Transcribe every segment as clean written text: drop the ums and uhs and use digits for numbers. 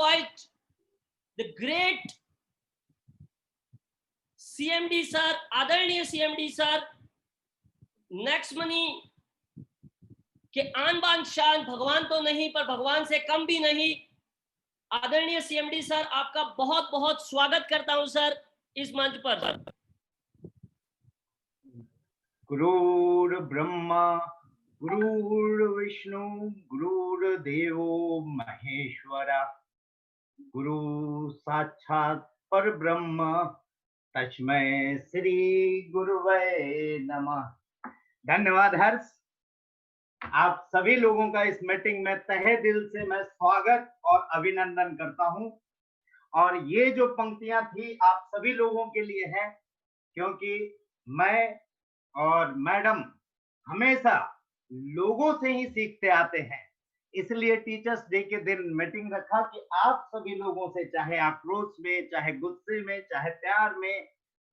invite the great CMD sir, आदरणीय CMD sir, next money के आन बान शान, भगवान तो नहीं पर भगवान से कम भी नहीं, आदरणीय CMD सर, आपका बहुत बहुत स्वागत करता हूं सर इस मंच पर। गुरुर् ब्रह्मा गुरुर्विष्णु गुरुर्देवो महेश्वरा, गुरु साक्षात परब्रह्म तस्मै श्री गुरुवे नमः। धन्यवाद हर्ष। आप सभी लोगों का इस मीटिंग में तहे दिल से मैं स्वागत और अभिनंदन करता हूं। और ये जो पंक्तियां थी आप सभी लोगों के लिए है, क्योंकि मैं और मैडम हमेशा लोगों से ही सीखते आते हैं, इसलिए टीचर्स डे के दिन मीटिंग रखा कि आप सभी लोगों से, चाहे आक्रोश में, चाहे गुस्से में, चाहे प्यार में,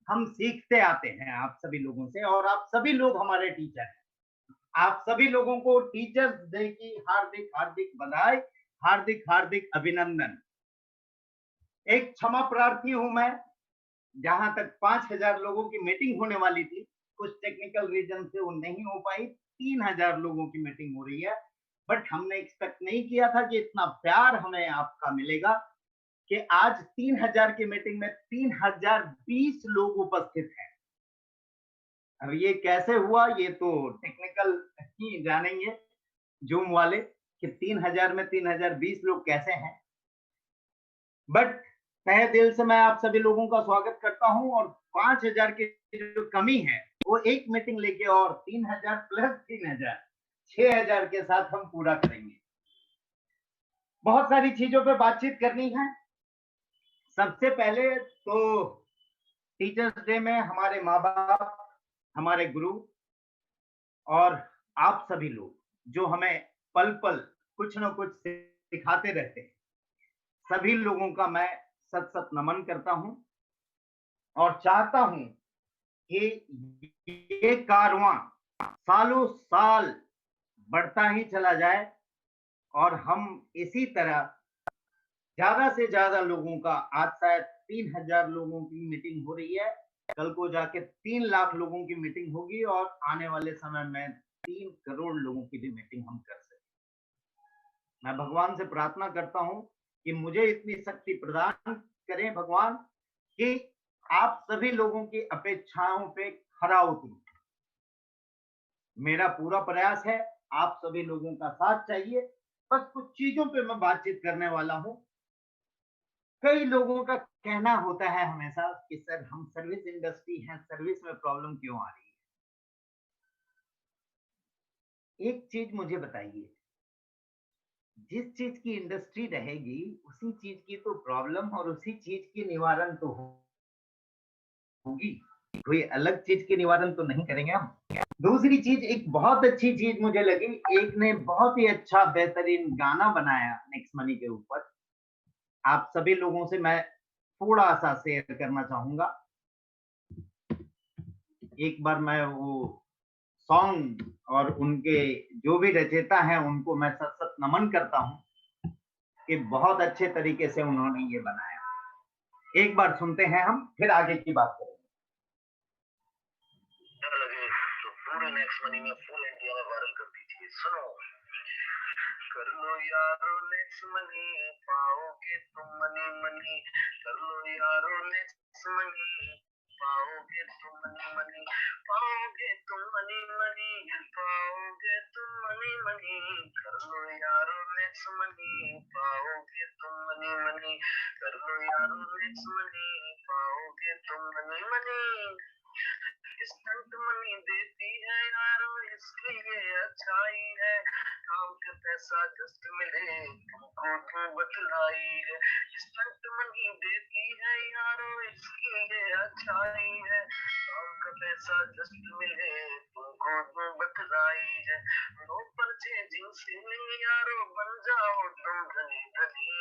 हम सीखते आते हैं आप सभी लोगों से। और आप सभी लोग हमारे टीचर हैं। आप सभी लोगों को टीचर्स डे की हार्दिक हार्दिक बधाई, हार्दिक हार्दिक अभिनंदन। एक क्षमा प्रार्थी हूं मैं, जहां तक 5000 लोगों की मीटिंग होने वाली थी, कुछ टेक्निकल रीजन से वो नहीं हो पाई। 3000 लोगों की मीटिंग हो रही है, बट हमने एक्सपेक्ट नहीं किया था कि इतना प्यार हमें आपका मिलेगा कि आज 3000 की मीटिंग में 3020 लोग उपस्थित हैं। अब ये कैसे हुआ ये तो टेक्निकल ही जानेंगे जूम वाले कि 3000 में 3020 लोग कैसे हैं। बट तहे दिल से मैं आप सभी लोगों का स्वागत करता हूं। और 5000 की जो कमी है वो एक मीटिंग लेके और 3000 प्लस 3000 6000 के साथ हम पूरा करेंगे। बहुत सारी चीजों पे बातचीत करनी है। सबसे पहले तो टीचर्स डे में हमारे माँ बाप, हमारे गुरु और आप सभी लोग जो हमें पल पल कुछ न कुछ सिखाते रहते हैं, सभी लोगों का मैं सत सत नमन करता हूं और चाहता हूं कि ये कारवां सालों साल बढ़ता ही चला जाए और हम इसी तरह ज्यादा से ज्यादा लोगों का, आज शायद 3000 लोगों की मीटिंग हो रही है, कल को जाके 3 लाख लोगों की मीटिंग होगी और आने वाले समय में 3 करोड़ लोगों की भी मीटिंग हम कर सकें। मैं भगवान से प्रार्थना करता हूं कि मुझे इतनी शक्ति प्रदान करें भगवान कि आप सभी लोगों की अपेक्षाओं पे खरा उतरूं। मेरा पूरा प्रयास है, आप सभी लोगों का साथ चाहिए। बस कुछ चीजों पे मैं बातचीत करने वाला हूं। कई लोगों का कहना होता है हमेशा कि सर हम सर्विस इंडस्ट्री हैं, सर्विस में प्रॉब्लम क्यों आ रही है। एक चीज मुझे बताइए, जिस चीज की इंडस्ट्री रहेगी उसी चीज की तो प्रॉब्लम और उसी चीज की निवारण तो होगी, कोई अलग चीज की निवारण तो नहीं करेंगे हम। दूसरी चीज, एक बहुत अच्छी चीज मुझे लगी, एक ने बहुत ही अच्छा बेहतरीन गाना बनाया नेक्स्ट मनी के ऊपर। आप सभी लोगों से मैं थोड़ा सा शेयर करना चाहूंगा। एक बार मैं वो सॉन्ग और उनके जो भी रचयिता हैं उनको मैं सत सत नमन करता हूं कि बहुत अच्छे तरीके से उन्होंने ये बनाया। एक बार सुनते हैं हम, फिर आगे की बात करेंगे। तो पूरे नेक्स्ट मनी में फुल इंडिया में वायरल कर दीजिए। सुनो, कर लो यारो नेक्स्ट मनी, पाओगे तुम मनी मनी। कर लो यारो नेक्स्ट मनी, पाओगे तुम मनी मनी। पाओगे तुम मनी मनी, पाओगे तुम मनी मनी। कर लो यारो नेक्स्ट मनी, पाओगे तुम मनी मनी। कर लो यारो नेक्स्ट मनी, पाओगे तुम मनी मनी। इंस्टेंट मनी देती है यारो, इसकी ये अच्छाई है। काम का पैसा जस्ट मिले तुमको तो बतलाई है। इंस्टेंट मनी देती है यारो, इसकी ये अच्छाई है। काम का पैसा जस्ट मिले तुमको तो बतलाई है। नो परचेजिंग से यारो, बन जाओ तुम धनी धनी।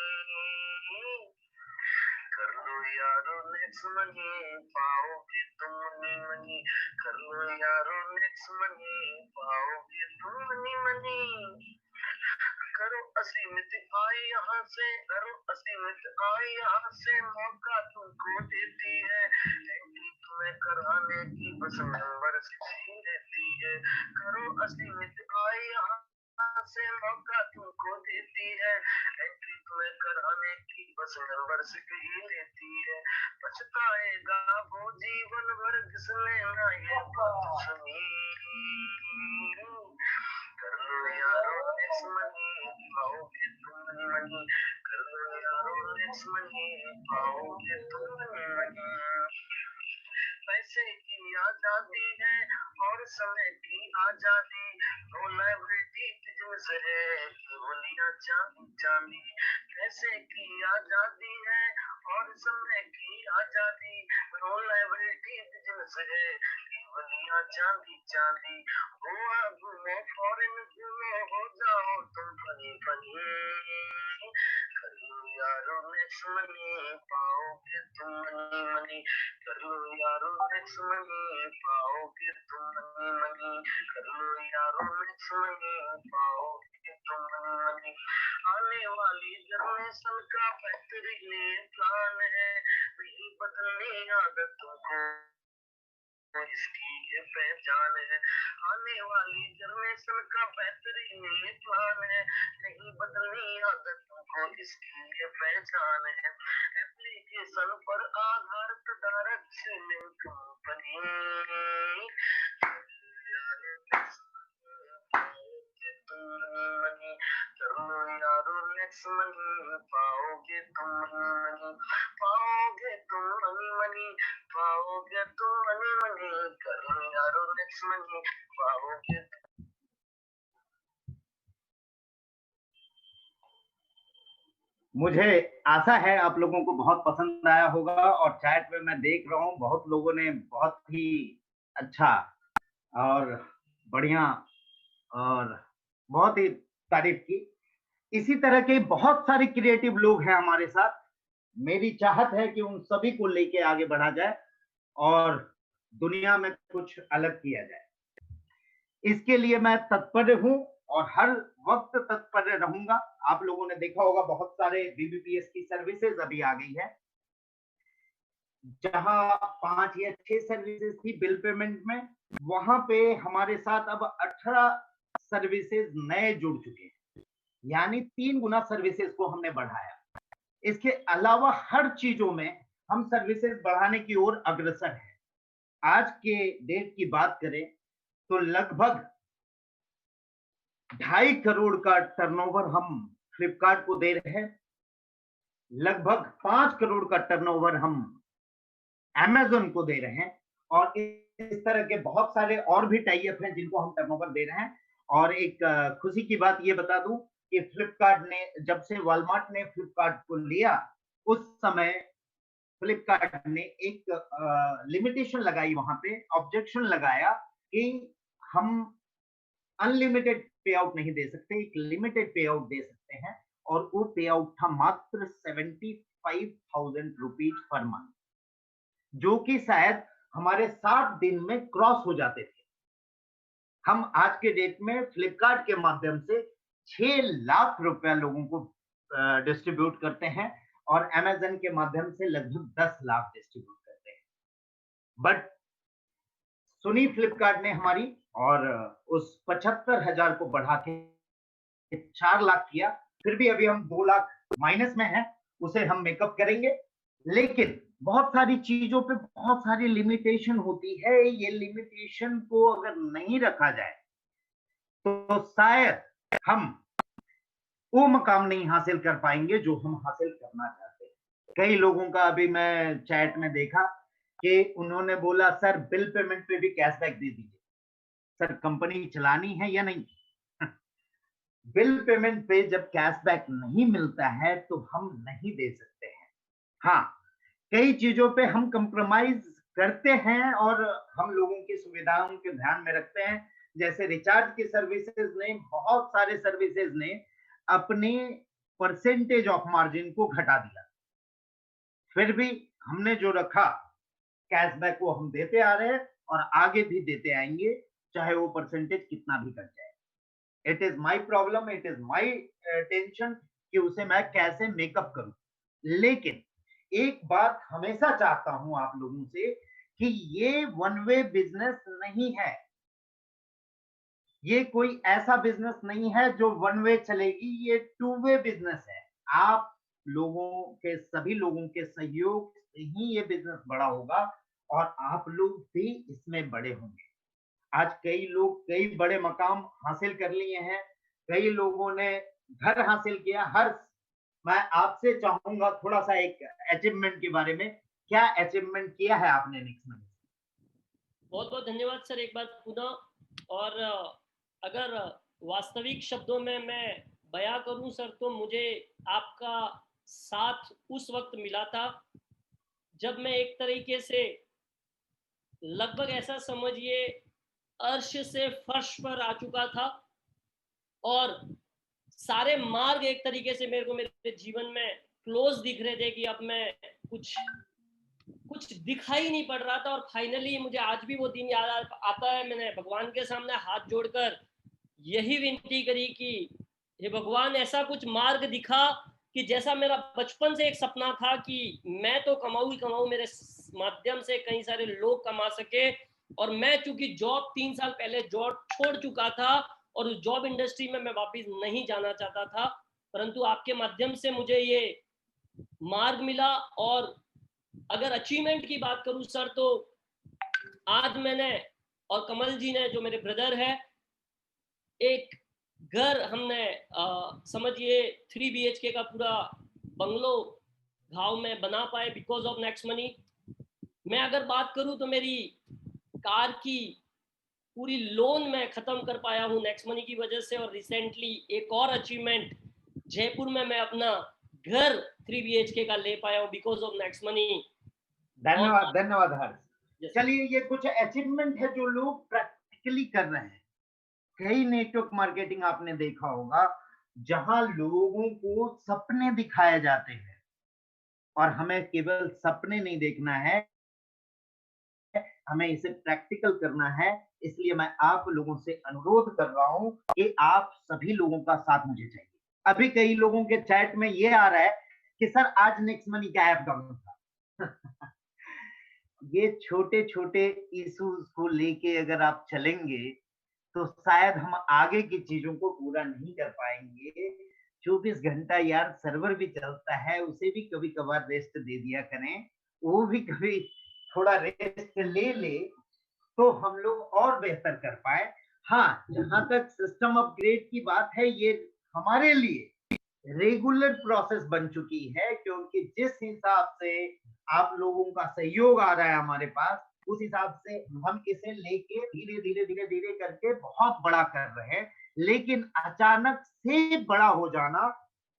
कर लो यारो नेक्स्ट मनी, पाओगे तुम मनी मनी। कर लो यारो नेक्स्ट मनी, पाओगे तुम मनी मनी। करो असीमित आए यहाँ से, करो असीमित आए यहाँ से, मौका तुमको देती है, एंट्री तुम्हें कराने की बस नंबर ही देती है। करो असीमित आए यहाँ से, मौका तुमको देती है, एंट्री तुम्हें कराने की बस नंबर ही देती है। पछताएगा वो जीवन भर जिसने ना ये बात सुनी। कर लो यारो नेक्स्ट मनी, पाओगे तुम मनी, कर लो यारो नेक्स्ट मनी, पाओगे तुम मनी। पैसे की आजादी है और समय की आजादी, नो लाइबिलिटी तुझसे है, केवलिया चांदी चांदी। पैसे की आजादी है और समय की आजादी, नो लाइबिलिटी तुझसे है, केवलिया चांदी चांदी। गोवा घूमो, फॉरेन घूमो, हो जाओ तुम फनी फनी। कर लो यारो नेक्स्ट मनी, पाओगे तुम मनी मनी। कर लो यारो नेक्स्ट मनी, पाओगे तुम मनी मनी। कर लो यारो नेक्स्ट मनी, पाओगे तुम मनी मनी। आने वाली जनरेशन का बेहतरीन प्लान है, नहीं बदलनी आदतों को, इसकी ये पहचान है। आने वाली जनरेशन का बेहतरीन प्लान है, नहीं बदलनी आदतों को, इसकी ये पहचान है। एप्लीकेशन पर आधारित डायरेक्ट सेलिंग कंपनी, चलो यारो नेक्स्ट मनी, पाओगे तुम मनी, पाओगे तुम मनी मनी, पाओगे तुम मनी मनी। कर लो यारो नेक्स्ट मनी, पाओगे। मुझे आशा है आप लोगों को बहुत पसंद आया होगा, और चैट में मैं देख रहा हूँ बहुत लोगों ने बहुत ही अच्छा और बढ़िया और बहुत ही तारीफ की। इसी तरह के बहुत सारे क्रिएटिव लोग हैं हमारे साथ। मेरी चाहत है कि उन सभी को लेके आगे बढ़ा जाए और दुनिया में कुछ अलग किया जाए। इसके लिए मैं तत्पर हूं और हर वक्त तत्पर रहूंगा। आप लोगों ने देखा होगा बहुत सारे बीबीपीएस की सर्विसेज अभी आ गई है, जहां 5 या 6 सर्विसेज थी बिल पेमेंट में, वहां पे हमारे साथ अब 18 सर्विसेज नए जुड़ चुके हैं, यानी 3 गुना सर्विसेज को हमने बढ़ाया। इसके अलावा हर चीजों में हम सर्विसेज बढ़ाने की ओर अग्रसर हैं। आज के डेट की बात करें तो लगभग 2.5 करोड़ का टर्नओवर हम फ्लिपकार्ट को दे रहे हैं, लगभग 5 करोड़ का टर्नओवर हम अमेज़न को दे रहे हैं, और इस तरह के बहुत सारे और भी टाई अप हैं जिनको हम टर्नओवर दे रहे हैं। और एक खुशी की बात ये बता दूं कि फ्लिपकार्ट ने, जब से वॉलमार्ट ने फ्लिपकार्ट को लिया, उस समय फ्लिपकार्ट ने एक लिमिटेशन लगाई, वहां पे ऑब्जेक्शन लगाया कि हम अनलिमिटेड पे आउट नहीं दे सकते, एक लिमिटेड पे आउट दे सकते हैं, और वो पे आउट था मात्र 75,000 रुपीज पर मंथ, जो कि शायद हमारे 60 दिन में क्रॉस हो जाते थे। हम आज के डेट में फ्लिपकार्ट के माध्यम से 6 लाख रुपया लोगों को डिस्ट्रीब्यूट करते हैं, और अमेज़न के माध्यम से लगभग 10 लाख डिस्ट्रीब्यूट करते हैं। बट सुनी फ्लिपकार्ट ने हमारी, और उस 75,000 को बढ़ा के 4 लाख किया। फिर भी अभी हम 2 लाख माइनस में हैं, उसे हम मेकअप करेंगे। लेकिन बहुत सारी चीजों पे बहुत सारी लिमिटेशन होती है। ये लिमिटेशन को अगर नहीं रखा जाए तो शायद हम वो मकाम नहीं हासिल कर पाएंगे जो हम हासिल करना चाहते हैं। कई लोगों का अभी मैं चैट में देखा कि उन्होंने बोला, सर बिल पेमेंट पे भी कैशबैक दे दीजिए। सर कंपनी चलानी है या नहीं? बिल पेमेंट पे जब कैशबैक नहीं मिलता है तो हम नहीं दे सकते हैं। हाँ, कई चीजों पे हम कंप्रोमाइज करते हैं और हम लोगों की सुविधाओं के ध्यान में रखते हैं। जैसे रिचार्ज की सर्विसेज ने, बहुत सारे सर्विसेज ने अपने परसेंटेज ऑफ मार्जिन को घटा दिया, फिर भी हमने जो रखा कैशबैक वो हम देते आ रहे हैं और आगे भी देते आएंगे, चाहे वो परसेंटेज कितना भी कट जाए। It is my problem, it is my tension कि उसे मैं कैसे मेकअप करूं। लेकिन एक बात हमेशा चाहता हूं आप लोगों से कि ये वन वे बिजनेस नहीं है, ये कोई ऐसा बिजनेस नहीं है जो वन वे चलेगी, ये टू वे बिजनेस है। आप लोगों के, सभी लोगों के सहयोग से ही ये बिजनेस बड़ा होगा और आप लोग भी इसमें बड़े होंगे। आज कई लोग कई बड़े मकाम हासिल कर लिए हैं, कई लोगों ने घर हासिल किया। मैं आपसे चाहूंगा थोड़ा सा एक अचीवमेंट के बारे में, क्या अचीवमेंट किया है आपने नेक्स्ट मंथ? बहुत बहुत धन्यवाद सर एक बार पुनः। और अगर वास्तविक शब्दों में मैं बयां करूं सर, तो मुझे आपका साथ उस वक्त मिला था जब मैं एक तरीके से लगभग ऐसा समझिए अर्श से फर्श पर आ चुका था, और सारे मार्ग एक तरीके से मेरे को मेरे जीवन में क्लोज दिख रहे थे कि अब मैं कुछ दिखाई नहीं पड़ रहा था। और फाइनली मुझे आज भी वो दिन याद आता है, मैंने भगवान के सामने हाथ जोड़कर यही विनती करी कि हे भगवान, ऐसा कुछ मार्ग दिखा कि जैसा मेरा बचपन से एक सपना था कि मैं तो कमाऊं ही कमाऊं, मेरे माध्यम से कई सारे लोग कमा सके। और मैं चूंकि जॉब 3 साल पहले जॉब छोड़ चुका था और उस जॉब इंडस्ट्री में मैं वापस नहीं जाना चाहता था, परंतु आपके माध्यम से मुझे ये मार्ग मिला। और अगर अचीवमेंट की बात करूं सर, तो आज मैंने और कमल जी ने, जो मेरे ब्रदर है, एक घर हमने समझिए 3 BHK का पूरा बंगलो गांव में बना पाए बिकॉज ऑफ नेक्स्ट मनी। मैं अगर बात करूं तो मेरी कार की पूरी लोन मैं खत्म कर पाया हूं नेक्स्ट मनी की वजह से। और रिसेंटली एक और अचीवमेंट, जयपुर में मैं अपना घर 3 BHK का ले पाया हूं बिकॉज ऑफ नेक्स्ट मनी। धन्यवाद, धन्यवाद हर्ष। Yes. चलिए, ये कुछ अचीवमेंट है जो लोग प्रैक्टिकली कर रहे हैं। कई नेटवर्क मार्केटिंग आपने देखा होगा जहां लोगों को सपने दिखाए जाते हैं, और हमें केवल सपने नहीं देखना है, हमें इसे प्रैक्टिकल करना है। इसलिए मैं आप लोगों से अनुरोध कर रहा हूं कि आप सभी लोगों का साथ मुझे चाहिए। अभी कई लोगों के चैट में ये आ रहा है कि सर आज नेक्स्ट मनी का ऐप डाउनलोड था। ये छोटे छोटे इश्यूज को लेके अगर आप चलेंगे तो शायद हम आगे की चीजों को पूरा नहीं कर पाएंगे। 24 घंटा यार सर्वर भी चलता है, उसे भी कभी कभार रेस्ट दे दिया करें, वो भी कभी थोड़ा रेस्ट ले ले तो हम लोग और बेहतर कर पाए। हाँ, जहां तक सिस्टम अपग्रेड की बात है, ये हमारे लिए रेगुलर प्रोसेस बन चुकी है, क्योंकि जिस हिसाब से आप लोगों का सहयोग आ रहा है हमारे पास, उस हिसाब से हम इसे लेके धीरे धीरे धीरे धीरे करके बहुत बड़ा कर रहे हैं। लेकिन अचानक से बड़ा हो जाना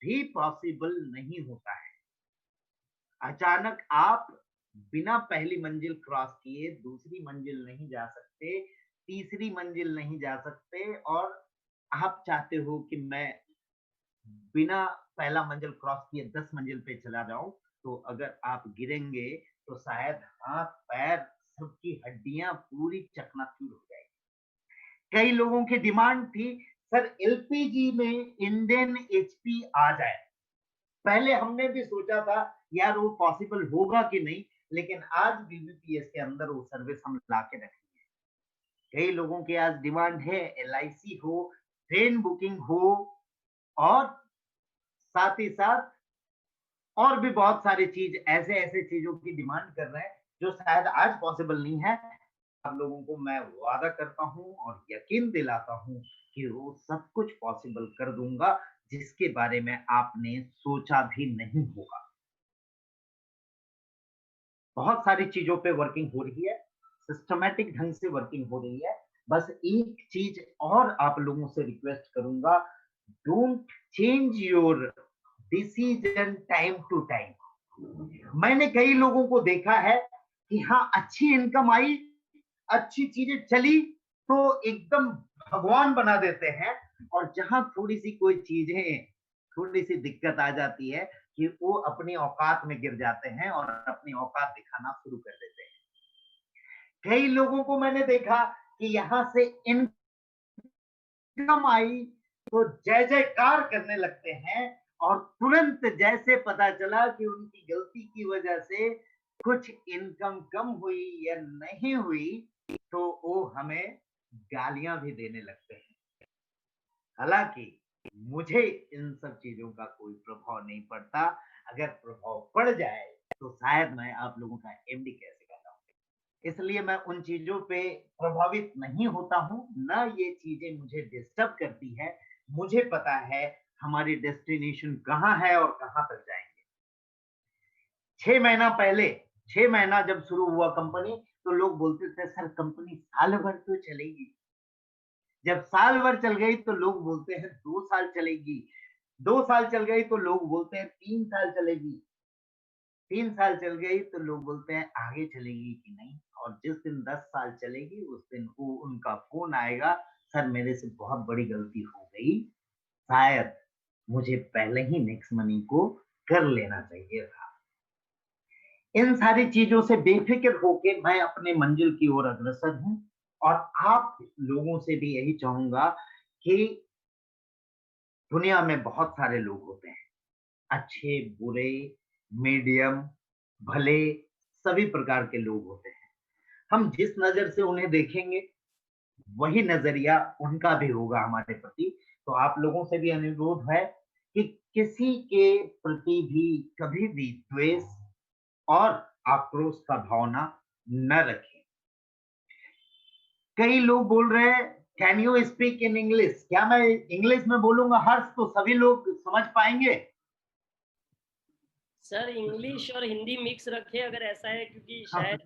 भी पॉसिबल नहीं होता है। अचानक आप बिना पहली मंजिल क्रॉस किए दूसरी मंजिल नहीं जा सकते, तीसरी मंजिल नहीं जा सकते। और आप चाहते हो कि मैं बिना पहला मंजिल क्रॉस किए 10 मंजिल पे चला जाऊं, तो अगर आप गिरेंगे तो शायद हाथ पैर सबकी हड्डियां पूरी चकनाचूर हो जाएगी। कई लोगों की डिमांड थी, सर एलपीजी में इंडियन एचपी आ जाए। पहले हमने भी सोचा था यार वो पॉसिबल होगा कि नहीं, लेकिन आज बीबीपीएस के अंदर वो सर्विस हम ला के रखेंगे। कई लोगों की आज डिमांड है एलआईसी हो, ट्रेन बुकिंग हो, और साथ ही साथ और भी बहुत सारी चीज, ऐसे ऐसे चीजों की डिमांड कर रहे हैं जो शायद आज पॉसिबल नहीं है। आप लोगों को मैं वादा करता हूं और यकीन दिलाता हूं कि वो सब कुछ पॉसिबल कर दूंगा जिसके बारे में आपने सोचा भी नहीं होगा। बहुत सारी चीजों पे वर्किंग हो रही है, सिस्टमैटिक ढंग से वर्किंग हो रही है। बस एक चीज और आप लोगों से रिक्वेस्ट करूंगा, don't change your decision time to time. मैंने कई लोगों को देखा है कि हाँ अच्छी इनकम आई, अच्छी चीजें चली तो एकदम भगवान बना देते हैं, और जहां थोड़ी सी कोई चीजें, थोड़ी सी दिक्कत आ जाती है कि वो अपनी औकात में गिर जाते हैं और अपनी औकात दिखाना शुरू कर देते हैं। कई लोगों को मैंने देखा कि यहां से इनकम आई तो जय जयकार करने लगते हैं, और तुरंत जैसे पता चला कि उनकी गलती की वजह से कुछ इनकम कम हुई या नहीं हुई, तो वो हमें गालियां भी देने लगते हैं। हालांकि मुझे इन सब चीजों का कोई प्रभाव नहीं पड़ता। अगर प्रभाव पड़ जाए तो शायद मैं आप लोगों का एमडी कैसे कहता हूँ, इसलिए मैं उन चीजों पे प्रभावित नहीं होता हूँ, ना ये चीजें मुझे डिस्टर्ब करती है। मुझे पता है हमारी डेस्टिनेशन कहाँ है और कहाँ तक जाएंगे। 6 महीना पहले, 6 महीना जब शुरू हुआ कंपनी, तो लोग बोलते थे सर कंपनी साल भर तो चलेगी। जब साल भर चल गई तो लोग बोलते हैं 2 साल चलेगी। 2 साल चल गई तो लोग बोलते हैं 3 साल चलेगी। 3 साल चल गई तो लोग बोलते हैं आगे चलेगी कि नहीं। और जिस दिन 10 साल चलेगी उस दिन वो उनका फोन आएगा, सर मेरे से बहुत बड़ी गलती हो गई, शायद मुझे पहले ही नेक्स्ट मनी को कर लेना चाहिए था। इन सारी चीजों से बेफिक्र होके मैं अपने मंजिल की ओर अग्रसर हूं, और आप लोगों से भी यही चाहूंगा कि दुनिया में बहुत सारे लोग होते हैं, अच्छे, बुरे, मीडियम, भले, सभी प्रकार के लोग होते हैं। हम जिस नजर से उन्हें देखेंगे वही नजरिया उनका भी होगा हमारे प्रति। तो आप लोगों से भी अनुरोध है कि किसी के प्रति भी कभी भी द्वेष और आक्रोश का भावना न रखें। कई लोग बोल रहे हैं can you speak in English, क्या मैं इंग्लिश में बोलूंगा हर्ष तो सभी लोग समझ पाएंगे? सर इंग्लिश और हिंदी मिक्स रखे अगर ऐसा है, क्योंकि शायद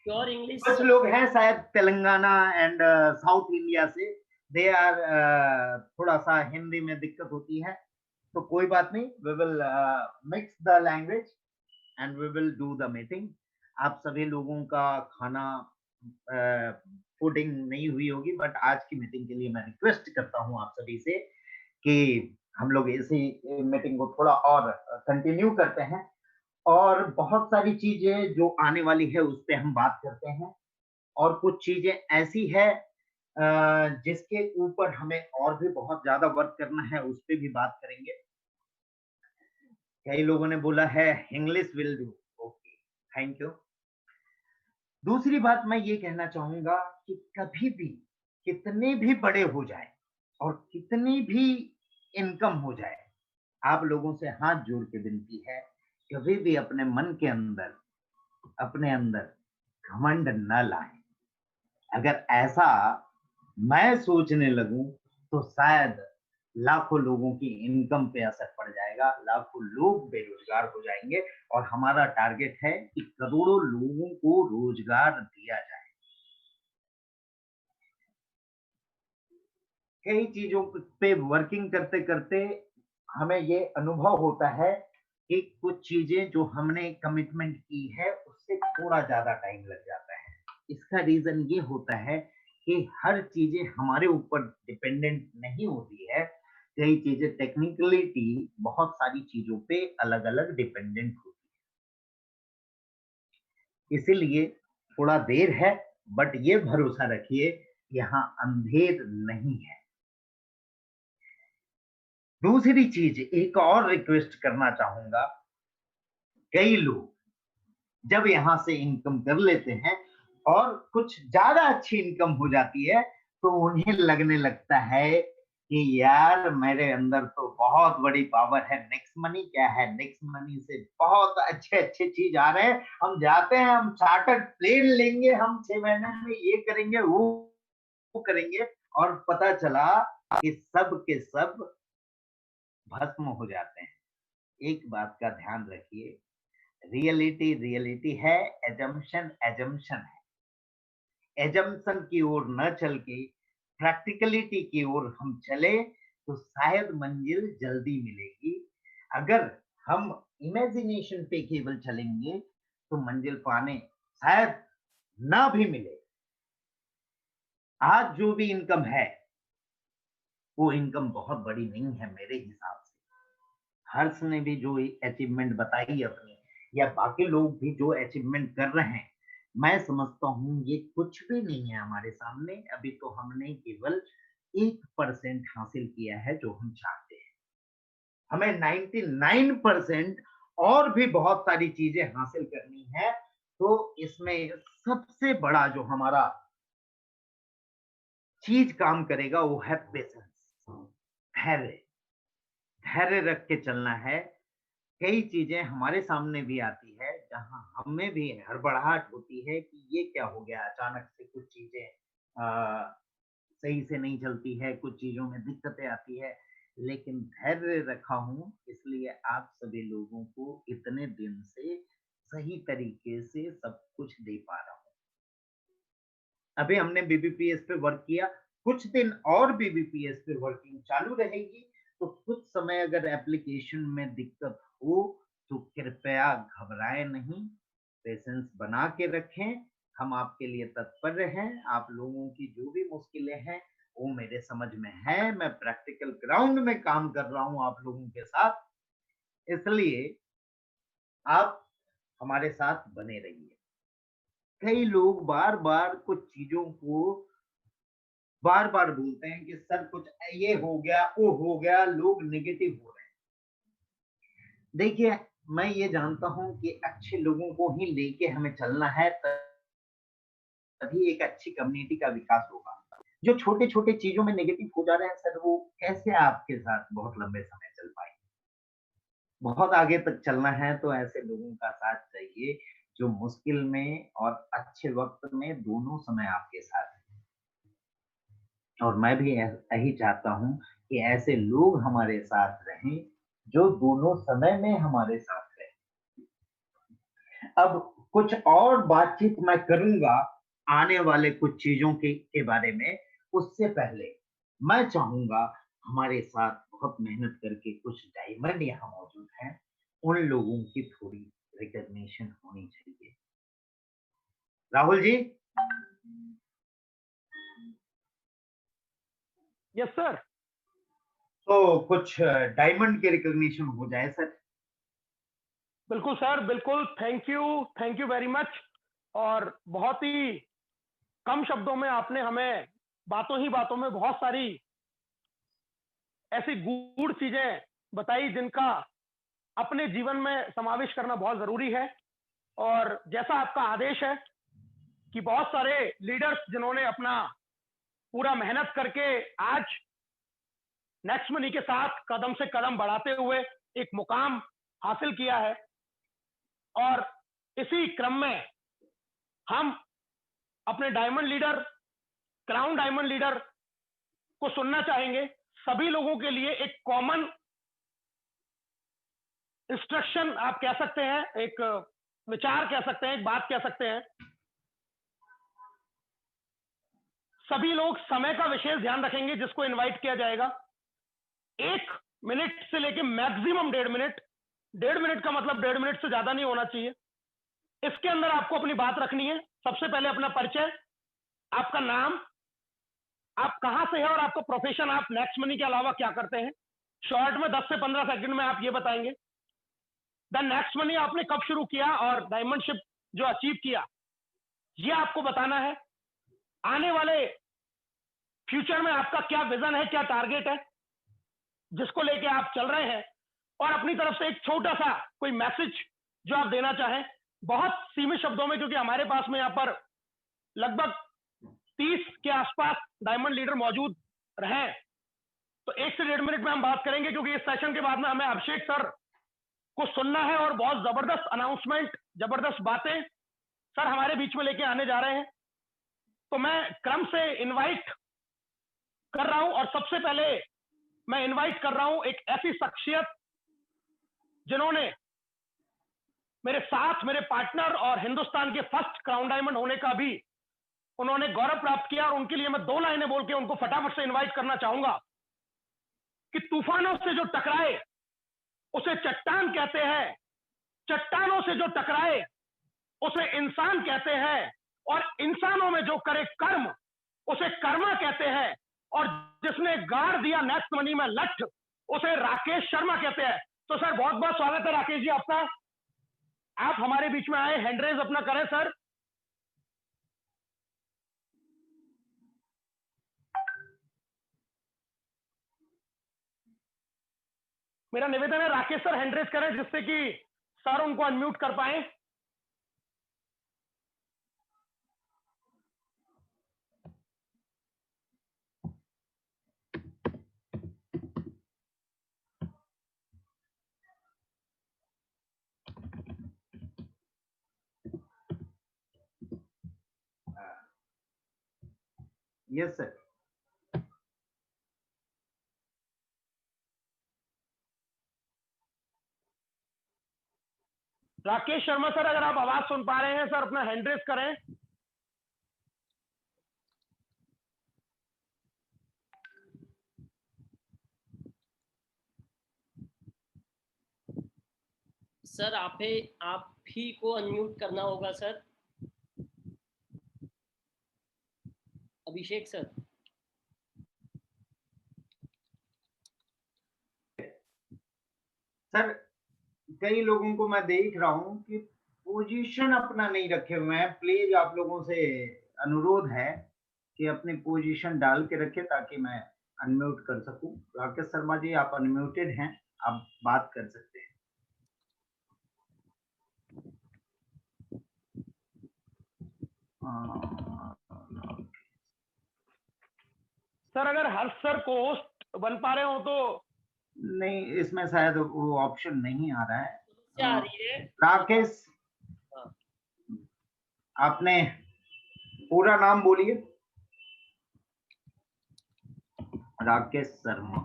प्योर इंग्लिश कुछ लोग हैं शायद तेलंगाना एंड साउथ इंडिया से, दे आर थोड़ा सा हिंदी में दिक्कत होती है, तो कोई बात नहीं, we will mix the language and we will do the meeting. आप सभी लोगों का खाना फूडिंग नहीं हुई होगी, बट आज की मीटिंग के लिए मैं रिक्वेस्ट करता हूं आप सभी से कि हम लोग इसी मीटिंग को थोड़ा और कंटिन्यू करते हैं, और बहुत सारी चीजें जो आने वाली है उस पर हम बात करते हैं, और कुछ चीजें ऐसी है जिसके ऊपर हमें और भी बहुत ज्यादा वर्क करना है, उस पर भी बात करेंगे। कई लोगों ने बोला है English will do, okay, thank you. दूसरी बात मैं ये कहना चाहूंगा कि कभी भी कितने भी बड़े हो जाए और कितनी भी इनकम हो जाए, आप लोगों से हाथ जोड़ के विनती है, कभी भी अपने मन के अंदर, अपने अंदर घमंड न लाएं। अगर ऐसा मैं सोचने लगूं तो शायद लाखों लोगों की इनकम पे असर पड़ जाएगा, लाखों लोग बेरोजगार हो जाएंगे, और हमारा टारगेट है कि करोड़ों लोगों को रोजगार दिया जाए। कई चीजों पे वर्किंग करते करते हमें ये अनुभव होता है कि कुछ चीजें जो हमने कमिटमेंट की है उससे थोड़ा ज्यादा टाइम लग जाता है। इसका रीजन ये होता है कि हर चीजें हमारे ऊपर डिपेंडेंट नहीं होती है, कई चीजें टेक्निकलिटी बहुत सारी चीजों पे अलग अलग डिपेंडेंट होती है, इसीलिए थोड़ा देर है, बट ये भरोसा रखिए यहाँ अंधेर नहीं है। दूसरी चीज एक और रिक्वेस्ट करना चाहूंगा, कई लोग जब यहां से इनकम कर लेते हैं और कुछ ज्यादा अच्छी इनकम हो जाती है तो उन्हें लगने लगता है कि यार मेरे अंदर तो बहुत बड़ी पावर है, नेक्स्ट मनी क्या है, नेक्स्ट मनी से बहुत अच्छे अच्छे चीज आ रहे हैं, हम जाते हैं, हम चार्टर्ड प्लेन लेंगे, हम 6 महीने में ये करेंगे वो करेंगे, और पता चला कि सब के सब भस्म हो जाते हैं। एक बात का ध्यान रखिए, रियलिटी रियलिटी है, एजम्पशन एजम्पशन है। एजम्पशन की ओर न चल के प्रैक्टिकलिटी की ओर हम चले तो शायद मंजिल जल्दी मिलेगी। अगर हम इमेजिनेशन पे केवल चलेंगे तो मंजिल पाने शायद ना भी मिले। आज जो भी इनकम है वो इनकम बहुत बड़ी नहीं है मेरे हिसाब से। हर्ष ने भी जो अचीवमेंट बताई अपनी, या बाकी लोग भी जो अचीवमेंट कर रहे हैं, मैं समझता हूं ये कुछ भी नहीं है हमारे सामने। अभी तो हमने केवल 1% हासिल किया है जो हम चाहते हैं। हमें 99% और भी बहुत सारी चीजें हासिल करनी है। तो इसमें सबसे बड़ा जो हमारा चीज काम करेगा वो है पेशेंस, धैर्य। धैर्य रख के चलना है। कई चीजें हमारे सामने भी आती है जहां हमें भी हड़बड़ाहट होती है कि ये क्या हो गया, अचानक से कुछ चीजें सही से नहीं चलती है, कुछ चीजों में दिक्कतें आती है, लेकिन धैर्य रखा हूं, इसलिए आप सभी लोगों को इतने दिन से सही तरीके से सब कुछ दे पा रहा हूं। अभी हमने बीबीपीएस पे वर्क किया, कुछ दिन और बीबीपीएस पे वर्किंग चालू रहेगी। तो कुछ समय अगर एप्लीकेशन में दिक्कत हो तो कृपया घबराएं नहीं, पेशेंस बना के रखें। हम आपके लिए तत्पर हैं। आप लोगों की जो भी मुश्किलें हैं वो मेरे समझ में है। मैं प्रैक्टिकल ग्राउंड में काम कर रहा हूं आप लोगों के साथ, इसलिए आप हमारे साथ बने रहिए। कई लोग बार-बार कुछ चीजों को बार-बार बोलते हैं कि सर कुछ ये हो गया, वो हो गया, लोग नेगेटिव हो रहे हैं। देखिए, मैं ये जानता हूँ कि अच्छे लोगों को ही लेके हमें चलना है, तभी एक अच्छी कम्युनिटी का विकास होगा। जो छोटे-छोटे चीज़ों में नेगेटिव हो जा रहे हैं सर, वो कैसे आपके साथ बहुत लंबे समय चल पाएँगे? बहुत आगे तक चलना है तो ऐसे लोगों का साथ चाहिए, जो मुश्किल में और अच्छे वक़्त में दोनों समय आपके साथ हैं। और मैं भी यही चाहता हूँ कि ऐसे लोग हमारे साथ रहें, जो दोनों समय में हमारे साथ रहें। अब कुछ और बातचीत मैं करूँगा आने वाले कुछ चीज़ों के बारे में, उससे पहले मैं चाहूँगा हमारे साथ बहुत मेहनत करके कुछ डायमंड यहाँ मौजूद हैं, उन लोगों की थोड़ी रिकॉग्निशन होनी चाहिए। Rahul ji, yes sir. तो कुछ डायमंड की रिकॉग्निशन हो जाए सर। बिल्कुल सर, बिल्कुल। Thank you very much. और बहुत ही कम शब्दों में आपने हमें बातों ही बातों में बहुत सारी ऐसी गूढ़ चीजें बताई जिनका अपने जीवन में समावेश करना बहुत जरूरी है। और जैसा आपका आदेश है कि बहुत सारे लीडर्स जिन्होंने अपना पूरा मेहनत करके आज नेक्स्ट मनी के साथ कदम से कदम बढ़ाते हुए एक मुकाम हासिल किया है, और इसी क्रम में हम अपने diamond leader, crown diamond leader को सुनना चाहेंगे। सभी लोगों के लिए एक कॉमन इंस्ट्रक्शन आप कह सकते हैं, एक विचार कह सकते हैं, एक बात कह सकते हैं। सभी लोग समय का विशेष ध्यान रखेंगे जिसको इनवाइट किया जाएगा। 1 मिनट से लेके मैक्सिमम 1.5 मिनट। 1.5 मिनट का मतलब 1.5 मिनट से ज्यादा नहीं होना चाहिए। इसके अंदर आपको अपनी बात रखनी है। सबसे पहले अपना परिचय, आपका नाम, आप कहां से हैं और आपका प्रोफेशन, आप नेक्स्ट मनी के अलावा क्या करते हैं। शॉर्ट में 10 से 15 सेकंड में आप ये बताएंगे। द नेक्स्ट मनी आपने कब शुरू किया और डायमंडशिप जो अचीव किया, ये आपको बताना है। आने वाले फ्यूचर में आपका क्या विजन है, क्या टारगेट है जिसको लेके आप चल रहे हैं, और अपनी तरफ से एक छोटा सा कोई मैसेज जो आप देना चाहें, बहुत सीमित शब्दों में, क्योंकि हमारे पास में यहाँ पर लगभग 30 के आसपास डायमंड लीडर मौजूद रहे। तो 1 से 1.5 मिनट में हम बात करेंगे, क्योंकि इस सेशन के बाद में हमें अभिषेक सर को सुनना है और बहुत जबरदस्त अनाउंसमेंट, जबरदस्त बातें सर हमारे बीच में लेके आने जा रहे हैं। तो मैं क्रम से इनवाइट कर रहा हूं, और सबसे पहले मैं इनवाइट कर रहा हूं एक ऐसी शख्सियत जिन्होंने मेरे साथ, मेरे पार्टनर और हिंदुस्तान के फर्स्ट क्राउन डायमंड होने का भी उन्होंने गौरव प्राप्त किया, और उनके लिए मैं 2 लाइनें बोल के उनको फटाफट से इनवाइट करना चाहूंगा कि तूफानों से जो टकराए उसे चट्टान कहते हैं, चट्टानों से जो टकराए उसे इंसान कहते हैं, और इंसानों में जो करे कर्म उसे कर्मा कहते हैं, और जिसने गाड़ दिया नेक्स्ट मनी में लठ उसे राकेश शर्मा कहते हैं। तो सर बहुत बहुत स्वागत है राकेश जी आपका। आप हमारे बीच में आए, हैंड रेज अपना करें सर। मेरा निवेदन है राकेश सर हैंड रेज करें जिससे कि सर उनको अनम्यूट कर पाए। Yes sir. Rakesh Sharma sir, अगर आप आवाज सुन पा रहे हैं सर, अपना हैंड रेज करें। सर आप ही को अनम्यूट करना होगा सर। अभिषेक सर। सर कई लोगों को मैं देख रहा हूं कि पोजीशन अपना नहीं रखे हुए हैं। प्लीज आप लोगों से अनुरोध है कि अपनी पोजीशन डाल के रखें ताकि मैं अनम्यूट कर सकूं। राकेश शर्मा जी आप अनम्यूटेड हैं, आप बात कर सकते हैं। सर अगर हर्ष सर को होस्ट बन पा रहे हो तो। नहीं, इसमें शायद वो ऑप्शन नहीं आ रहा है। क्या आ रही है? राकेश, हाँ। आपने पूरा नाम बोलिए। Rakesh Sharma.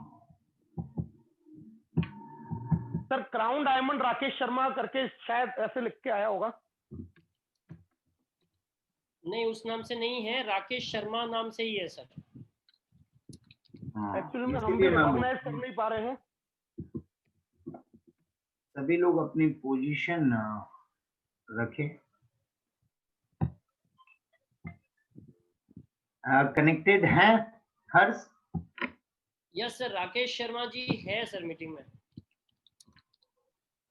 Sir crown diamond Rakesh Sharma करके शायद ऐसे लिख के आया होगा। नहीं, उस नाम से नहीं है, राकेश शर्मा नाम से ही है सर। एक्चुअली में हम भी रिकॉग्नाइज कर नहीं पा रहे हैं। सभी लोग अपनी पोजीशन रखें। कनेक्टेड हैं हर्ष? यस सर, राकेश शर्मा जी है सर मीटिंग में।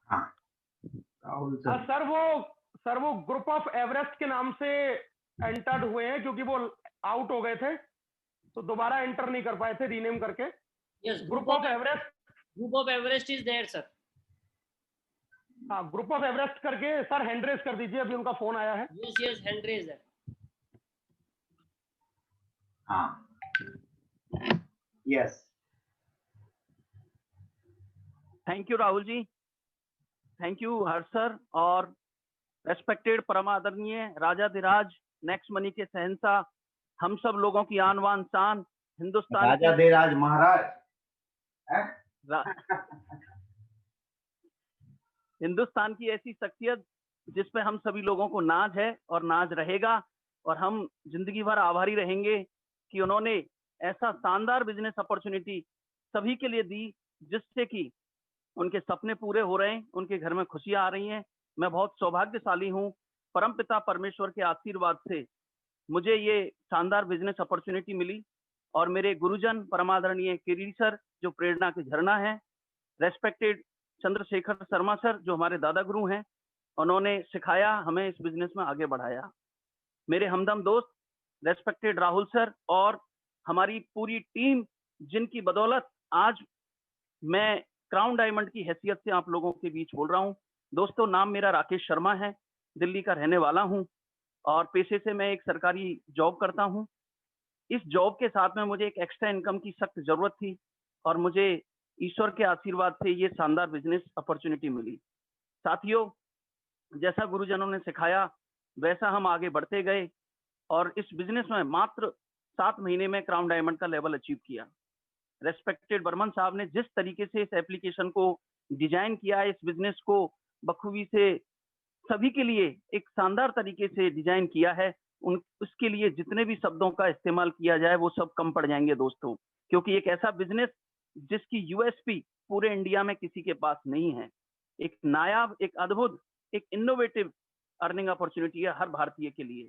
हाँ राहुल सर। सर वो ग्रुप ऑफ एवरेस्ट के नाम से एंटर्ड हुए हैं क्योंकि वो आउट हो गए थे तो दोबारा एंटर नहीं कर पाए थे रीनेम करके। Yes, group of Everest is there sir. हाँ, ग्रुप ऑफ एवरेस्ट करके सर हैंड रेज कर दीजिए, अभी उनका फोन आया है। यस हैंड रेज है। हाँ yes. Thank you Rahul ji, thank you Harsh sir और रेस्पेक्टेड परम आदरणीय राजाधिराज नेक्स्ट मनी के शहंशाह, हम सब लोगों की आन बान शान, हिंदुस्तान राजाधिराज महाराज हिंदुस्तान की ऐसी शख्सियत जिस पे हम सभी लोगों को नाज है और नाज रहेगा और हम जिंदगी भर आभारी रहेंगे कि उन्होंने ऐसा शानदार बिजनेस अपॉर्चुनिटी सभी के लिए दी जिससे कि उनके सपने पूरे हो रहे हैं, उनके घर में खुशियां आ रही हैं। मैं बहुत सौभाग्यशाली हूं, परमपिता परमेश्वर के आशीर्वाद से मुझे ये शानदार बिजनेस अपॉर्चुनिटी मिली और मेरे गुरुजन परमादरणीय किरीट सर जो प्रेरणा के झरना है, रेस्पेक्टेड चंद्रशेखर शर्मा सर जो हमारे दादा गुरु हैं, उन्होंने सिखाया हमें इस बिजनेस में आगे बढ़ाया। मेरे हमदम दोस्त रेस्पेक्टेड राहुल सर और हमारी पूरी टीम जिनकी बदौलत आज मैं क्राउन डायमंड की हैसियत से आप लोगों के बीच बोल रहा हूं। दोस्तों, नाम मेरा राकेश शर्मा है, दिल्ली का रहने वाला हूं और पेशे से मैं एक सरकारी जॉब करता हूं। इस जॉब के साथ में मुझे एक एक्स्ट्रा इनकम की सख्त जरूरत थी और मुझे ईश्वर के आशीर्वाद से ये शानदार बिजनेस अपॉर्चुनिटी मिली। साथियों, जैसा गुरुजनों ने सिखाया वैसा हम आगे बढ़ते गए और इस बिजनेस में मात्र 7 महीने में क्राउन डायमंड का लेवल अचीव किया। रेस्पेक्टेड बर्मन साहब ने जिस तरीके से इस एप्लीकेशन को डिजाइन किया, इस बिजनेस को बखूबी से सभी के लिए एक शानदार तरीके से डिजाइन किया है, उसके लिए जितने भी शब्दों का इस्तेमाल किया जाए वो सब कम पड़ जाएंगे दोस्तों, क्योंकि एक ऐसा बिजनेस जिसकी यूएसपी पूरे इंडिया में किसी के पास नहीं है। एक नायाब, एक अद्भुत, एक इनोवेटिव अर्निंग अपॉर्चुनिटी है हर भारतीय के लिए।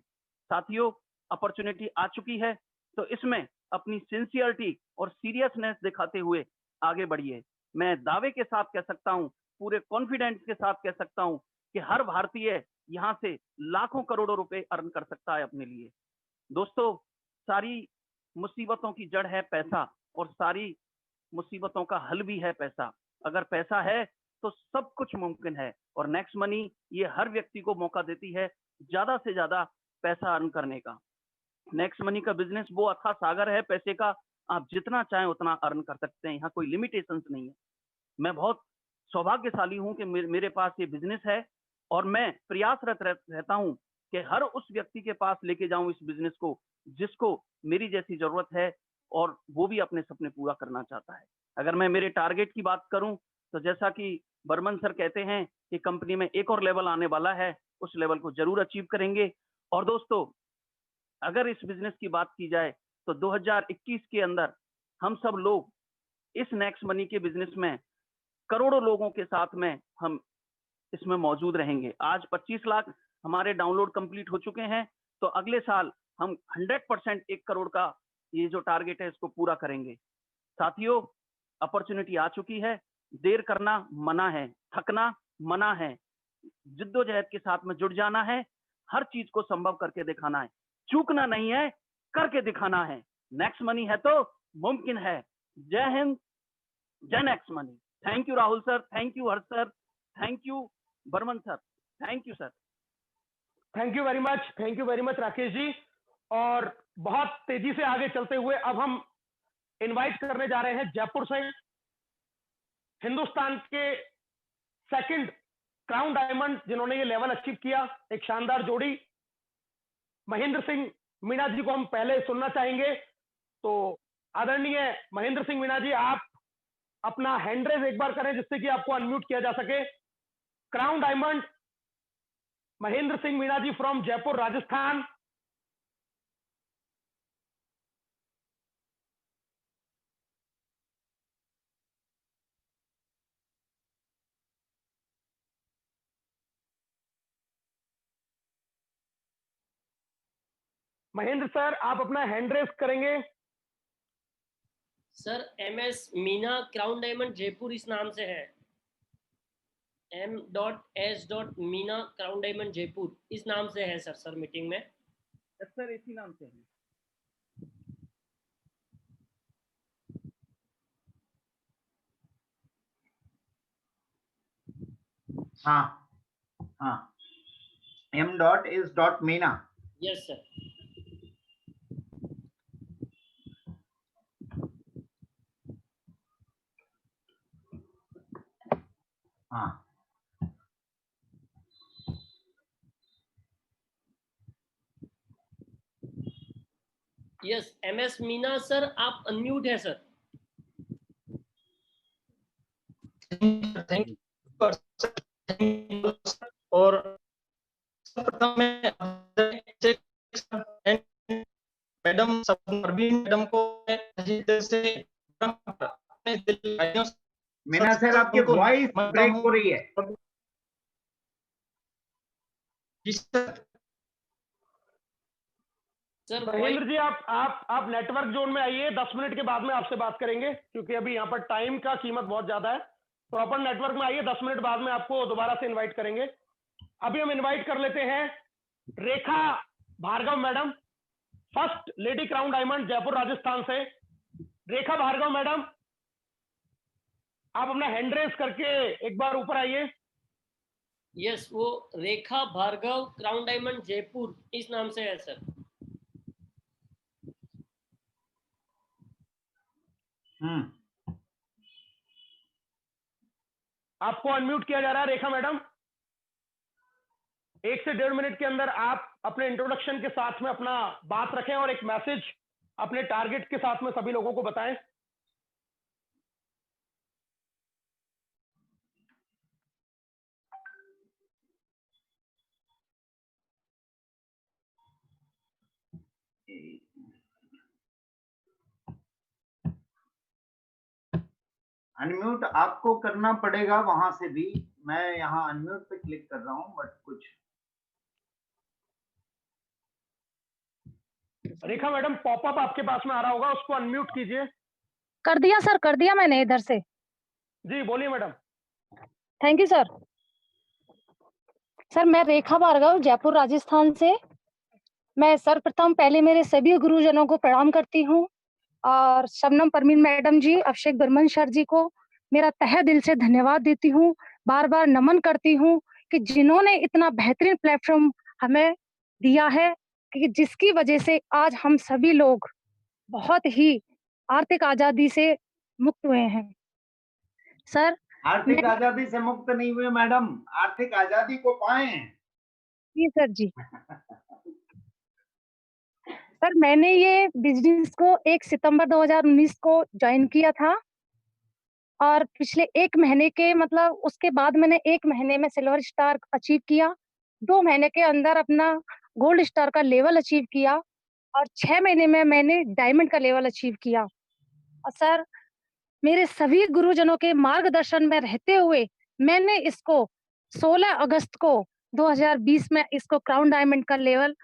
साथियों, अपॉर्चुनिटी आ चुकी है तो इसमें अपनी सिंसियरिटी और सीरियसनेस दिखाते हुए आगे बढ़िए। मैं दावे के साथ कह सकता हूं, पूरे कॉन्फिडेंस के साथ कह सकता हूं कि हर भारतीय यहां से लाखों करोड़ों रुपए अर्न कर सकता है अपने लिए। दोस्तों, सारी मुसीबतों की जड़ है पैसा और सारी मुसीबतों का हल भी है पैसा। अगर पैसा है तो सब कुछ मुमकिन है। और नेक्स्ट मनी ये हर व्यक्ति को मौका देती है ज्यादा से ज्यादा पैसा अर्न करने का। नेक्स्ट मनी का बिजनेस वो अथाह सागर है पैसे का, आप जितना चाहें उतना अर्न कर सकते हैं, यहाँ कोई लिमिटेशंस नहीं है। मैं बहुत सौभाग्यशाली हूं कि मेरे पास ये बिजनेस है और मैं प्रयासरत रहता हूं कि हर उस व्यक्ति के पास लेके जाऊं इस बिजनेस को जिसको मेरी जैसी जरूरत है और वो भी अपने सपने पूरा करना चाहता है। अगर मैं मेरे टारगेट की बात करूं तो जैसा कि बर्मन सर कहते हैं कि कंपनी में एक और लेवल आने वाला है, उस लेवल को जरूर अचीव करेंगे। और दोस्तों अगर इस बिजनेस की बात की जाए तो 2021 के अंदर हम सब लोग इस नेक्स्ट मनी के बिजनेस में करोड़ों लोगों के साथ में हम इसमें मौजूद रहेंगे। आज 25 लाख हमारे डाउनलोड कंप्लीट हो चुके हैं, तो अगले साल हम 100% 1 करोड़ का ये जो टारगेट है इसको पूरा करेंगे। साथियों अपॉर्चुनिटी आ चुकी है, देर करना मना है, थकना मना है, जिद्दोजहद के साथ में जुट जाना है, हर चीज को संभव करके दिखाना है, चूकना नहीं है, करके दिखाना है। नेक्स्ट मनी है तो मुमकिन है। जय हिंद, जय Next Money. Thank you Rahul sir, thank you Harsh sir, thank you Burman sir, thank you sir. Thank you very much Rakesh ji. और बहुत तेजी से आगे चलते हुए अब हम इनवाइट करने जा रहे हैं जयपुर से हिंदुस्तान के सेकंड क्राउन डायमंड जिन्होंने ये लेवल अचीव किया, एक शानदार जोड़ी महेंद्र सिंह मीणा जी को हम पहले सुनना चाहेंगे। तो आदरणीय महेंद्र सिंह मीणा जी, आप अपना हैंड रेज एक बार करें जिससे कि आपको अनम्यूट किया जा सके। Crown diamond Mahendra Singh Meena ji from Jaipur Rajasthan. Mahendra sir आप अपना हैंड रेज करेंगे। Sir MS Meena crown diamond Jaipur इस नाम से है, M.S. Meena crown diamond Jaipur इस नाम से है सर मीटिंग में। सर इसी नाम से है। हाँ हाँ, M.S.Meena। Yes sir. हाँ यस MS मीना सर आप अनम्यूट है सर। Thank you. और प्रथम मैं मैडम मैडम को मीना सर आपकी वॉइस ब्रेक हो रही है। सर महेंद्र जी आप नेटवर्क जोन में आइए, 10 मिनट के बाद में आपसे बात करेंगे क्योंकि अभी यहाँ पर टाइम का कीमत बहुत ज्यादा है। तो अपन नेटवर्क में आइए, 10 मिनट बाद में आपको दोबारा से इनवाइट करेंगे। अभी हम इनवाइट कर लेते हैं Rekha Bhargav madam, first lady crown diamond Jaipur Rajasthan से। रेखा भार्गव मैडम आप अपना हैंड रेज करके एक बार ऊपर आइए। यस वो रेखा भार्गव क्राउन डायमंड जयपुर इस नाम से है सर। आपको अनम्यूट किया जा रहा है रेखा मैडम। 1 से 1.5 मिनट के अंदर आप अपने इंट्रोडक्शन के साथ में अपना बात रखें और एक मैसेज अपने टारगेट के साथ में सभी लोगों को बताएं। अनम्यूट आपको करना पड़ेगा वहां से भी। मैं यहाँ अनम्यूट पे क्लिक कर रहा हूँ बट कुछ। रेखा मैडम पॉपअप आपके पास में आ रहा होगा, उसको अनम्यूट कीजिए। कर दिया सर, कर दिया मैंने इधर से। जी बोलिए madam. Thank you sir. Sir मैं रेखा भार्गव जयपुर राजस्थान से। मैं सर्वप्रथम पहले मेरे सभी गुरुजनों को प्रणाम करती हूँ और शबनम परमीन मैडम जी, अभिषेक बर्मन सर जी को मेरा तहे दिल से धन्यवाद देती हूँ, बार-बार नमन करती हूँ कि जिन्होंने इतना बेहतरीन प्लेटफ़ॉर्म हमें दिया है कि जिसकी वजह से आज हम सभी लोग बहुत ही आर्थिक आज़ादी से मुक्त हुए हैं। सर, आर्थिक मैं आजादी से मुक्त नहीं हुए मैडम, आर्थिक आजादी को पाए हैं। जी सर जी। सर, मैंने ये बिज़नेस को 1 सितंबर 2019 को जॉइन किया था और पिछले 1 महीने के मतलब उसके बाद मैंने 1 महीने में सिल्वर स्टार अचीव किया, 2 महीने के अंदर अपना गोल्ड स्टार का लेवल अचीव किया और 6 महीने में मैंने डायमंड का लेवल अचीव किया। और सर, मेरे सभी गुरुजनों के मार्गदर्शन में रहते हुए मैंने इसको 16 अगस्त को 2020 में इसको क्राउन डायमंड का लेवल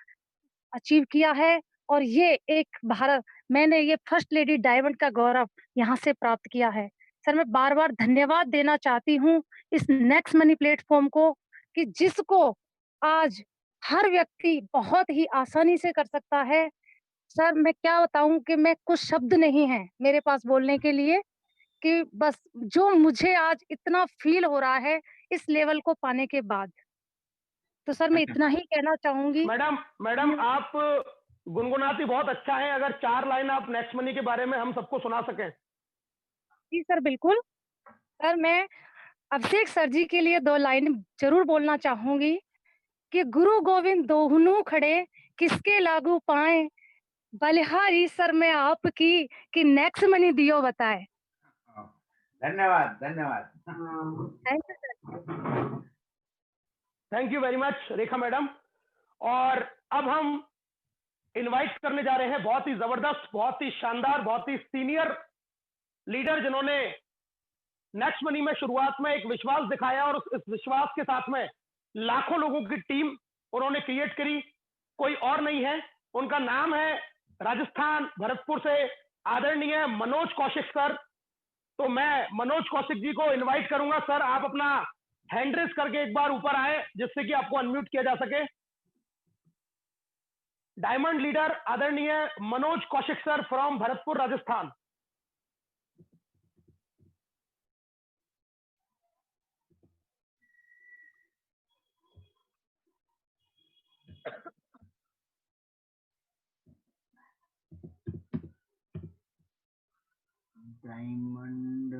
अचीव किया है और ये एक भारत मैंने ये फर्स्ट लेडी डायमंड का गौरव यहाँ से प्राप्त किया है। सर, मैं बार-बार धन्यवाद देना चाहती हूँ इस नेक्स्ट मनी प्लेटफ़ॉर्म को कि जिसको आज हर व्यक्ति बहुत ही आसानी से कर सकता है। सर, मैं क्या बताऊँ कि मैं कुछ शब्द नहीं हैं मेरे पास बोलने के लिए कि बस जो मुझे आज इतना फ़ील हो रहा है इस लेवल को पाने के बाद। तो सर, मैं इतना ही कहना चाहूँगी। मैडम मैडम आप गुनगुनाती बहुत अच्छा है, अगर 4 लाइन आप नेक्स्ट मनी के बारे में हम सबको सुना सकें। जी सर, बिल्कुल। सर, मैं अभिषेक सर जी के लिए 2 लाइन ज़रूर बोलना चाहूँगी कि गुरु गोविंद दोनों खड़े, किसके लागू पाएँ, बलिहारी सर मैं आपकी, कि नेक्स्ट मनी दियो बताए। धन्यवाद, धन्यवाद। Thank you sir. Thank you very much Rekha madam. और अब हम इनवाइट करने जा रहे हैं बहुत ही जबरदस्त, बहुत ही शानदार, बहुत ही सीनियर लीडर जिन्होंने नेक्स्ट मनी में शुरुआत में एक विश्वास दिखाया और इस विश्वास के साथ में लाखों लोगों की टीम उन्होंने क्रिएट करी। कोई और नहीं है, उनका नाम है राजस्थान भरतपुर से आदरणीय मनोज कौशिक सर। तो मैं मनोज कौशिक जी को इनवाइट करूंगा। सर, आप अपना हैंड रेस करके एक बार ऊपर आए जिससे कि आपको अनम्यूट किया जा सके। डायमंड लीडर आदरणीय Manoj Kaushik sir from Bharatpur Rajasthan. Diamond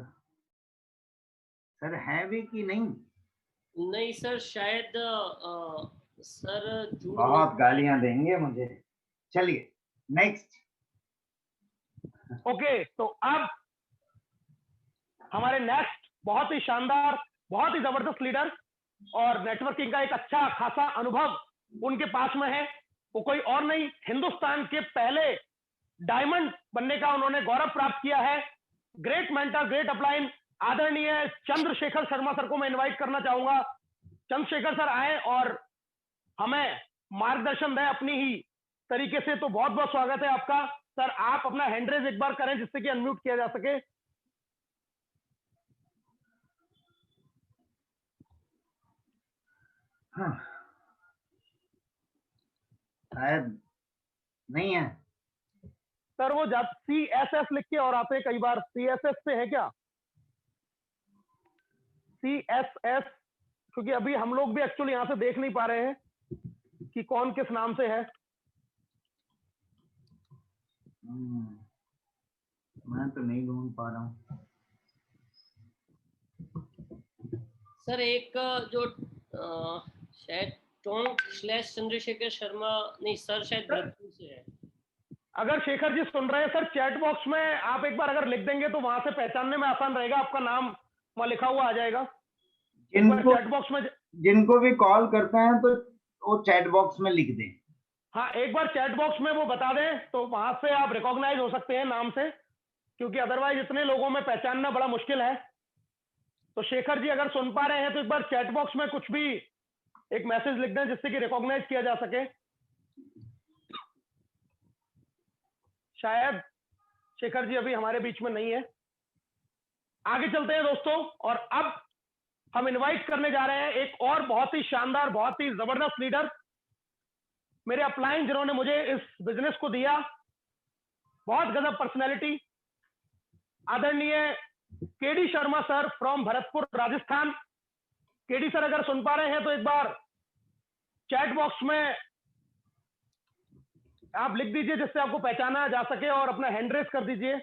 sir है भी कि नहीं? नहीं सर, शायद सर झूठ बहुत नहीं। गालियां देंगे मुझे। चलिए नेक्स्ट। ओके, तो अब हमारे नेक्स्ट बहुत ही शानदार, बहुत ही जबरदस्त लीडर और नेटवर्किंग का एक अच्छा खासा अनुभव उनके पास में है। वो कोई और नहीं, हिंदुस्तान के पहले डायमंड बनने का उन्होंने गौरव प्राप्त किया है। ग्रेट मेंटर, ग्रेट अपलाइन आदरणीय चंद्रशेखर शर्मा सर को मैं इनवाइट करना चाहूंगा। चंद्रशेखर सर आए और हमें मार्गदर्शन दें अपनी ही तरीके से। तो बहुत बहुत स्वागत है आपका। सर, आप अपना हैंड रेज एक बार करें जिससे कि अनम्यूट किया जा सके। हाँ, शायद नहीं है। सर, वो जब CSS लिख के और आते हैं कई बार, CSS से है क्या? CSS, क्योंकि अभी हम लोग भी एक्चुअली यहां से देख नहीं पा रहे हैं कि कौन किस नाम से है। मैं तो नहीं ढूंढ पा रहा हूँ। सर, एक जो शायद टोंक / चंद्रशेखर शर्मा, नहीं सर, शायद भरतपुर से है। अगर शेखर जी सुन रहे हैं सर, चैट बॉक्स में आप एक बार अगर लिख देंगे तो वहां से पहचानने में आसान रहेगा। आपका नाम वहां लिखा हुआ आ जाएगा। जिनको चैट बॉक्स में, जिनको भी कॉल करते हैं तो वो चैट बॉक्स में लिख दें। हाँ, एक बार चैट बॉक्स में वो बता दें तो वहां से आप रिकॉग्नाइज हो सकते हैं नाम से, क्योंकि अदरवाइज इतने लोगों में पहचानना बड़ा मुश्किल है। तो शेखर जी अगर सुन पा रहे हैं तो एक बार चैट बॉक्स में कुछ भी एक मैसेज लिख दें जिससे कि रिकॉग्नाइज किया जा सके। शायद शेखर जी अभी हमारे बीच में नहीं है। आगे चलते हैं दोस्तों, और अब हम इनवाइट करने जा रहे हैं एक और बहुत ही शानदार, बहुत ही जबरदस्त लीडर, मेरे अपलाइन जिन्होंने मुझे इस बिजनेस को दिया। बहुत गजब पर्सनैलिटी, आदरणीय KD Sharma sir from Bharatpur Rajasthan. KD sir अगर सुन पा रहे हैं तो एक बार चैट बॉक्स में आप लिख दीजिए जिससे आपको पहचाना जा सके, और अपना हैंड रेस कर दीजिए।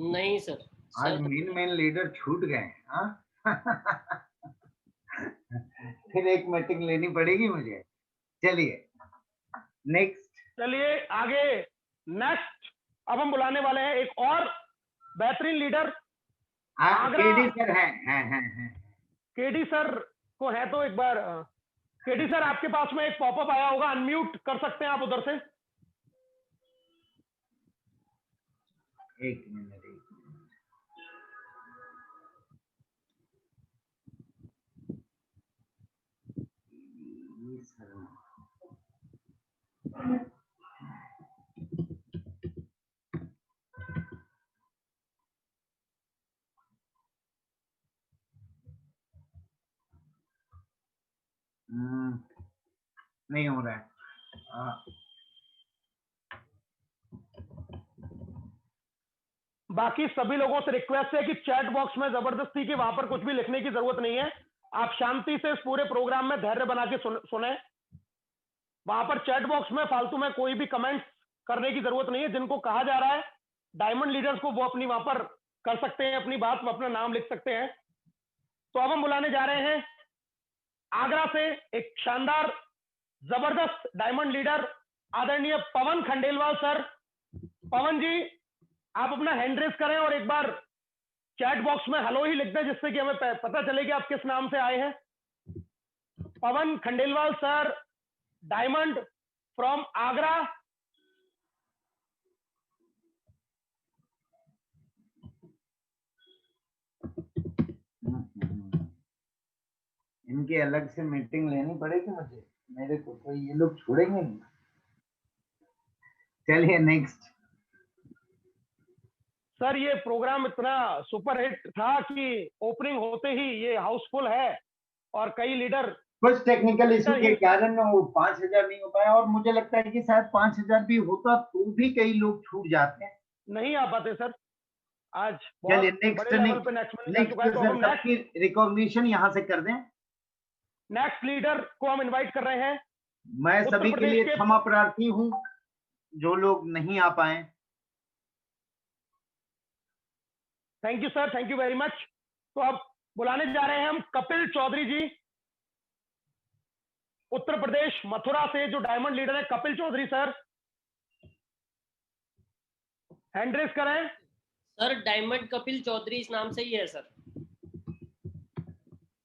नहीं सर, आज मेन लीडर छूट गए। हाँ फिर एक मीटिंग लेनी पड़ेगी मुझे। चलिए नेक्स्ट। चलिए आगे नेक्स्ट अब हम बुलाने वाले हैं एक और बेहतरीन लीडर। केडी सर हैं। केडी सर को है तो एक बार केडी सर आपके पास में एक पॉपअप आया होगा, अनम्यूट कर सकते हैं आप उधर से। एक मिनट। नहीं हो रहा है। बाकी सभी लोगों से रिक्वेस्ट है कि चैट बॉक्स में जबरदस्ती की वहां पर कुछ भी लिखने की जरूरत नहीं है। आप शांति से इस पूरे प्रोग्राम में धैर्य बना के सुने। वहां पर चैट बॉक्स में फालतू में कोई भी कमेंट्स करने की जरूरत नहीं है। जिनको कहा जा रहा है डायमंड लीडर्स को, वो अपनी वहां पर कर सकते हैं अपनी बात, वो अपना नाम लिख सकते हैं। तो अब हम बुलाने जा रहे हैं आगरा से एक शानदार जबरदस्त डायमंड लीडर आदरणीय पवन खंडेलवाल सर। पवन जी आप अपना हैंड रेस करें और एक बार चैट बॉक्स में हेलो ही लिख दें, जिससे कि हमें पता चले कि आप किस नाम से आए हैं। Pawan Khandelwal sir, diamond from Agra. इनकी अलग से मीटिंग लेनी पड़ेगी मुझे, मेरे को तो ये लोग छोड़ेंगे नहीं। चलिए नेक्स्ट। सर ये प्रोग्राम इतना सुपर हिट था कि ओपनिंग होते ही ये हाउसफुल है और कई लीडर कुछ टेक्निकल इशू के कारण वो 5000 नहीं हो पाया, और मुझे लगता है कि शायद 5000 भी होता तो भी कई लोग छूट जाते हैं, नहीं आ पाते सर। आज चलिए नेक्स्ट सबकी रिकॉग्निशन यहाँ से कर दें। नेक्स्ट लीडर को हम इनवाइट कर रहे हैं। मैं सभी के लिए क्षमा प्रार्थी हूँ जो लोग नहीं आ पाए। Thank you sir, thank you very much. तो अब बुलाने जा रहे हैं हम कपिल चौधरी जी, उत्तर प्रदेश मथुरा से जो डायमंड लीडर है। Kapil Chaudhary sir hand raise करें। सर डायमंड कपिल चौधरी इस नाम से ही है sir.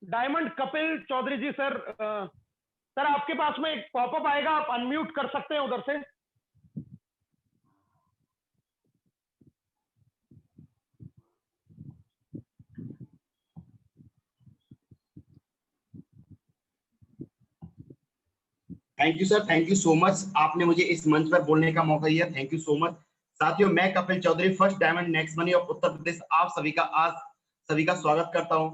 Diamond Kapil Chaudhary ji sir, sir आपके पास में एक पॉपअप आएगा, आप अनम्यूट कर सकते हैं उधर से। Thank you sir, thank you so much, आपने मुझे इस मंच पर बोलने का मौका दिया। Thank you so much. साथियों, मैं Kapil Chaudhary, first diamond Next Money of Uttar Pradesh, आप सभी का स्वागत करता हूं।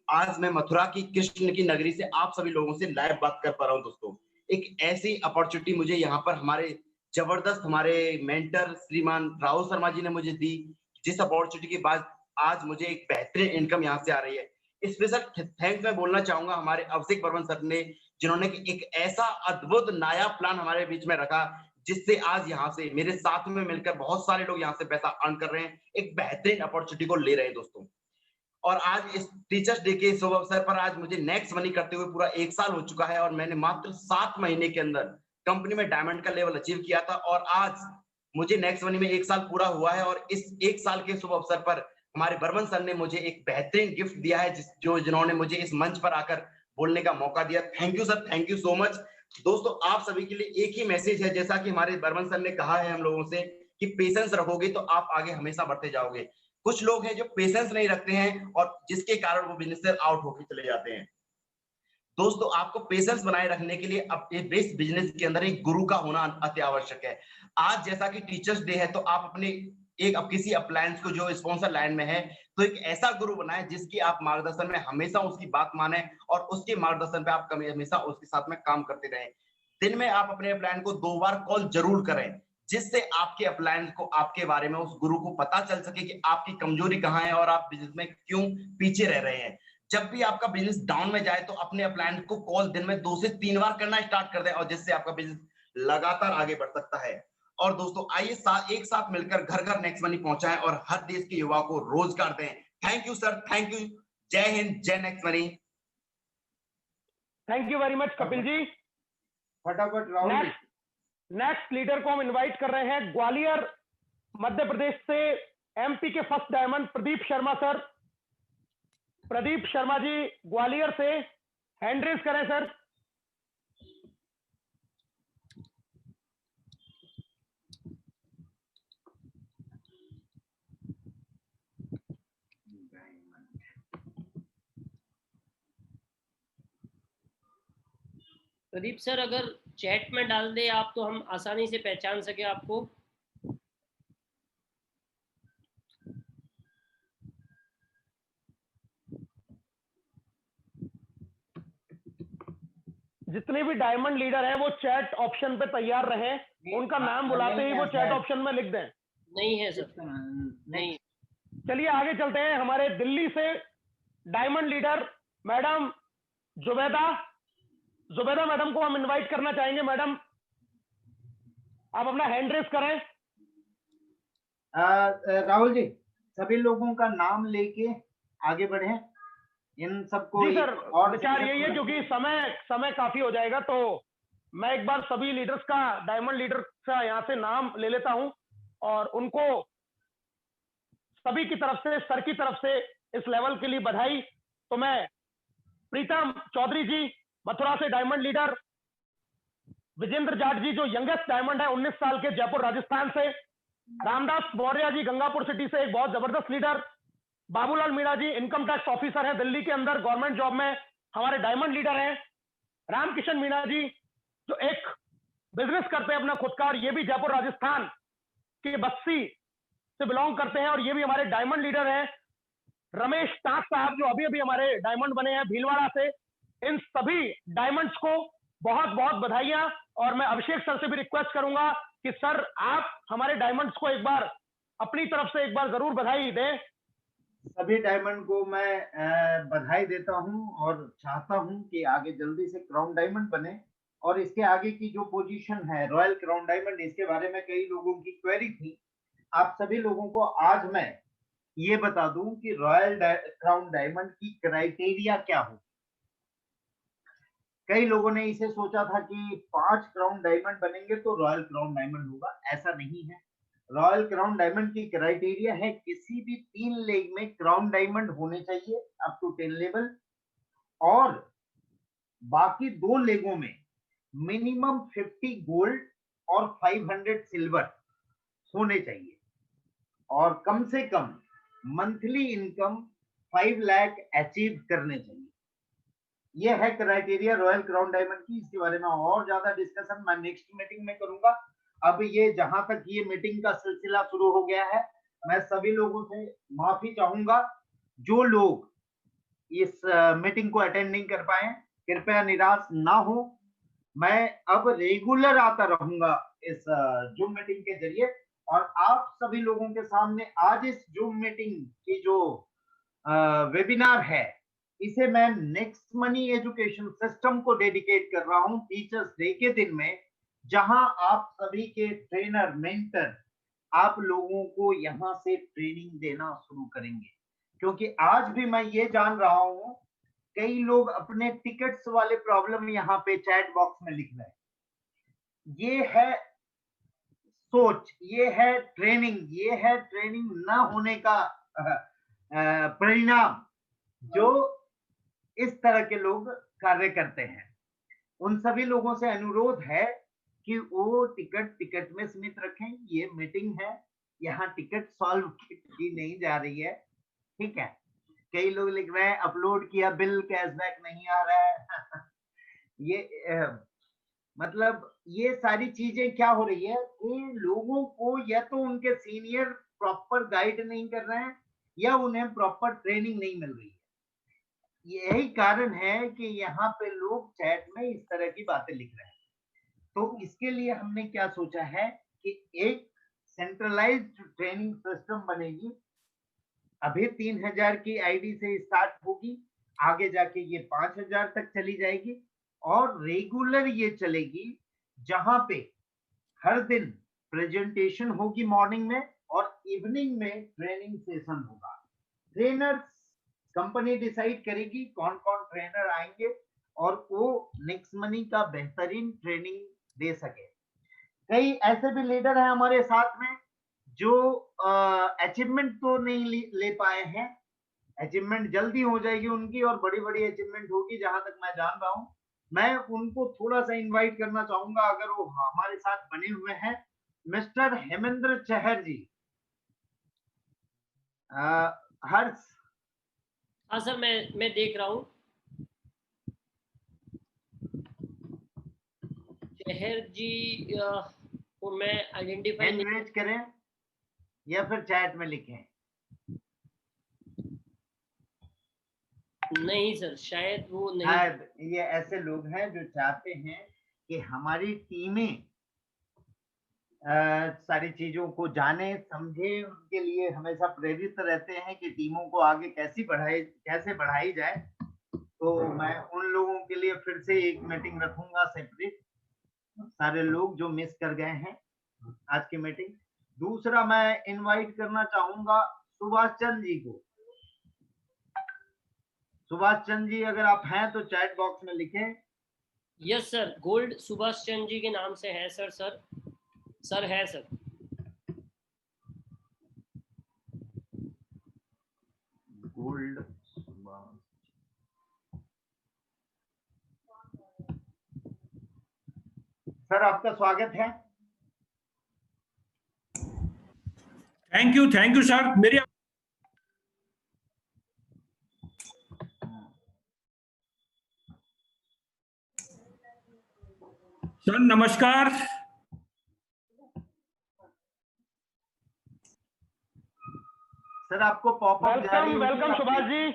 आज मैं मथुरा की कृष्ण की नगरी से आप सभी लोगों से लाइव बात कर पा रहा हूं। दोस्तों, एक ऐसी अपॉर्चुनिटी मुझे यहाँ पर हमारे मेंटर श्रीमान राहुल शर्मा जी ने मुझे दी, जिस अपॉर्चुनिटी के बाद आज मुझे एक बेहतरीन इनकम यहाँ से आ रही है। स्पेशल थैंक्स मैं बोलना चाहूंगा हमारे अभिषेक बर्मन सर ने, जिन्होंने एक ऐसा अद्भुत नया प्लान हमारे बीच में रखा, जिससे आज यहाँ से मेरे साथ में मिलकर बहुत सारे लोग यहाँ से पैसा अर्न कर रहे हैं, एक बेहतरीन अपॉर्चुनिटी को ले रहे हैं दोस्तों। और आज इस टीचर्स डे के शुभ अवसर पर आज मुझे नेक्स्ट मनी करते हुए पूरा 1 साल हो चुका है, और मैंने मात्र 7 महीने के अंदर कंपनी में डायमंड का लेवल अचीव किया था, और आज मुझे नेक्स्ट मनी में 1 साल पूरा हुआ है। और इस 1 साल के शुभ अवसर पर हमारे बर्मन सर ने मुझे एक बेहतरीन गिफ्ट दिया है, जिन्होंने मुझे इस मंच पर आकर बोलने का मौका दिया। Thank you sir, thank you so much. दोस्तों, आप सभी के लिए एक ही मैसेज है, जैसा कि हमारे बर्मन सर ने कहा है हम लोगों से कि पेशेंस रखोगे तो आप आगे हमेशा बढ़ते जाओगे। कुछ लोग हैं जो पेशेंस नहीं रखते हैं, और जिसके कारण वो बिजनेस से आउट होकर चले जाते हैं। दोस्तों, आपको पेशेंस बनाए रखने के लिए अब इस बिजनेस के अंदर एक गुरु का होना अति आवश्यक है। आज जैसा कि टीचर्स डे है, तो आप अपने अब किसी अप्लायंस को जो स्पॉन्सर लाइन में है, तो एक ऐसा गुरु बनाए जिसकी आप मार्गदर्शन में हमेशा उसकी बात माने, और उसके मार्गदर्शन पे आप हमेशा उसके साथ में काम करते रहें। दिन में आप अपने अपलाइन को 2 बार कॉल जरूर करें, जिससे आपके अपलाइन को आपके बारे में उस गुरु को पता चल सके कि आपकी कमजोरी कहाँ है और आप बिजनेस में क्यों पीछे रह रहे हैं। जब भी आपका बिजनेस डाउन में जाए तो अपने अपलाइन को कॉल दिन में 2 से 3 बार करना स्टार्ट कर दें, और जिससे आपका बिजनेस लगातार आगे बढ़ सकता है। और दोस्तों आइए एक साथ मिलकर घर घर नेक्स्ट मनी पहुंचाएं और हर देश के युवा को रोजगार दें। Thank you sir, thank you. जय हिंद, जय Next Money. Thank you very much Kapil ji. फटाफट राहुल जी। नेक्स्ट लीडर को हम इनवाइट कर रहे हैं ग्वालियर मध्य प्रदेश से, एमपी के first diamond Pradeep Sharma sir. Pradeep Sharma ji Gwalior से, हैंड रेज करें सर। प्रदीप सर अगर चैट में डाल दे आप तो हम आसानी से पहचान सके आपको। जितने भी डायमंड लीडर हैं वो चैट ऑप्शन पे तैयार रहें, उनका नाम बुलाते ही वो चैट ऑप्शन में लिख दें। नहीं है सर, नहीं। चलिए आगे चलते हैं। हमारे दिल्ली से diamond leader madam Zubaida madam को हम इनवाइट करना चाहेंगे। मैडम आप अपना हैंड रेज करें। राहुल जी, सभी लोगों का नाम लेके आगे बढ़े। इन सबको जी सर, और विचार यही है क्योंकि समय काफी हो जाएगा, तो मैं एक बार सभी लीडर्स का, डायमंड लीडर का यहाँ से नाम ले लेता हूं और उनको सभी की तरफ से, सर की तरफ से इस लेवल के लिए बधाई। तो मैं प्रीतम चौधरी जी मथुरा से डायमंड लीडर, विजेंद्र जाट जी जो यंगेस्ट डायमंड है 19 साल के जयपुर राजस्थान से, रामदास मौर्य जी गंगापुर सिटी से एक बहुत जबरदस्त लीडर, बाबूलाल मीणा जी इनकम टैक्स ऑफिसर है दिल्ली के अंदर, गवर्नमेंट जॉब में हमारे डायमंड लीडर हैं, रामकिशन मीणा जी जो एक बिजनेस करते हैं अपना खुद का, और ये भी जयपुर राजस्थान के बस्सी से बिलोंग करते हैं और ये भी हमारे डायमंड लीडर हैं, रमेश टाक साहब जो अभी अभी हमारे डायमंड बने हैं भीलवाड़ा से। इन सभी डायमंड्स को बहुत बहुत बधाइयां। और मैं अभिषेक सर से भी रिक्वेस्ट करूंगा कि सर आप हमारे डायमंड्स को एक बार अपनी तरफ से एक बार जरूर बधाई दें। सभी डायमंड को मैं बधाई देता हूं और चाहता हूं कि आगे जल्दी से क्राउन डायमंड बने। और इसके आगे की जो पोजीशन है रॉयल क्राउन डायमंड, इसके बारे में कई लोगों की क्वेरी थी। आप सभी लोगों को आज मैं ये बता दूं कि रॉयल क्राउन डायमंड की क्राइटेरिया क्या हो। कई लोगों ने इसे सोचा था कि 5 क्राउन डायमंड बनेंगे तो रॉयल क्राउन डायमंड होगा, ऐसा नहीं है। रॉयल क्राउन डायमंड की क्राइटेरिया है किसी भी 3 लेग में क्राउन डायमंड होने चाहिए अप टू 10 लेवल, और बाकी 2 लेगों में मिनिमम 50 गोल्ड और 500 सिल्वर होने चाहिए, और कम से कम मंथली इनकम 5 लाख अचीव करने चाहिए। ये है क्राइटेरिया रॉयल क्राउन डायमंड की। इसके बारे में और ज्यादा डिस्कशन मैं नेक्स्ट मीटिंग में करूंगा। अब ये जहां तक ये मीटिंग का सिलसिला शुरू हो गया है, मैं सभी लोगों से माफी चाहूंगा। जो लोग इस मीटिंग को अटेंड नहीं कर पाए कृपया निराश ना हो। मैं अब रेगुलर आता रहूंगा इस जूम मीटिंग के जरिए, और आप सभी लोगों के सामने आज इस जूम मीटिंग की जो वेबिनार है, इसे मैं नेक्स्ट मनी एजुकेशन सिस्टम को डेडिकेट कर रहा हूं टीचर्स डे के दिन में, जहां आप सभी के ट्रेनर मेंटर आप लोगों को यहां से ट्रेनिंग देना शुरू करेंगे। क्योंकि आज भी मैं ये जान रहा हूं कई लोग अपने टिकट्स वाले प्रॉब्लम यहाँ पे चैट बॉक्स में लिख रहे हैं। ये है सोच, ये है ट्रेनिंग ना होने का परिणाम जो इस तरह के लोग कार्य करते हैं। उन सभी लोगों से अनुरोध है कि वो टिकट में सीमित रखें। ये मीटिंग है, यहाँ टिकट सॉल्व की नहीं जा रही है, ठीक है। कई लोग लिख रहे हैं अपलोड किया बिल कैशबैक नहीं आ रहा है ये मतलब ये सारी चीजें क्या हो रही है, इन लोगों को या तो उनके सीनियर प्रॉपर गाइड नहीं कर रहे हैं या उन्हें प्रॉपर ट्रेनिंग नहीं मिल रही है। यही कारण है कि यहाँ पे लोग चैट में इस तरह की बातें लिख रहे हैं। तो इसके लिए हमने क्या सोचा है कि एक सेंट्रलाइज्ड ट्रेनिंग सिस्टम बनेगी। अभी 3000 की आईडी से स्टार्ट होगी, आगे जाके ये 5000 तक चली जाएगी और रेगुलर ये चलेगी, जहां पे हर दिन प्रेजेंटेशन होगी मॉर्निंग में और इवनिंग में ट्रेनिंग सेशन होगा। ट्रेनर्स कंपनी डिसाइड करेगी कौन कौन ट्रेनर आएंगे और वो नेक्स्ट मनी का बेहतरीन ट्रेनिंग दे सके। कई ऐसे भी लीडर हैं हमारे साथ में जो अचीवमेंट तो नहीं ले पाए हैं। अचीवमेंट जल्दी हो जाएगी उनकी और बड़ी बड़ी अचीवमेंट होगी, जहां तक मैं जान रहा हूं। मैं उनको थोड़ा सा इनवाइट करना चाहूंगा, अगर वो हमारे साथ बने हुए हैं। मिस्टर हेमेंद्र चहर जी, हर्ष। हाँ सर, मैं देख रहा हूँ। चहर जी को मैं आइडेंटिफाई नहीं। रेज करें या फिर चैट में लिखें। नहीं सर, शायद वो नहीं। शायद ये ऐसे लोग हैं जो चाहते हैं कि हमारी टीमें सारी चीजों को जाने समझे, उनके लिए हमेशा प्रेरित रहते हैं कि टीमों को आगे कैसे बढ़ाई जाए। तो मैं उन लोगों के लिए फिर से एक मीटिंग रखूंगा सेपरेट, सारे लोग जो मिस कर गए हैं आज की मीटिंग। दूसरा मैं इनवाइट करना चाहूंगा सुभाष चंद्र जी को। सुभाष चंद्र जी अगर आप हैं तो चैट बॉक्स में लिखें। Yes sir, gold Subhash Chandra ji के नाम से है सर। सर है सर। गोल्ड सर, आपका स्वागत है। Thank you sir. मेरी सर नमस्कार। सर आपको पॉपअप जा रही है। वेलकम सुभाष जी।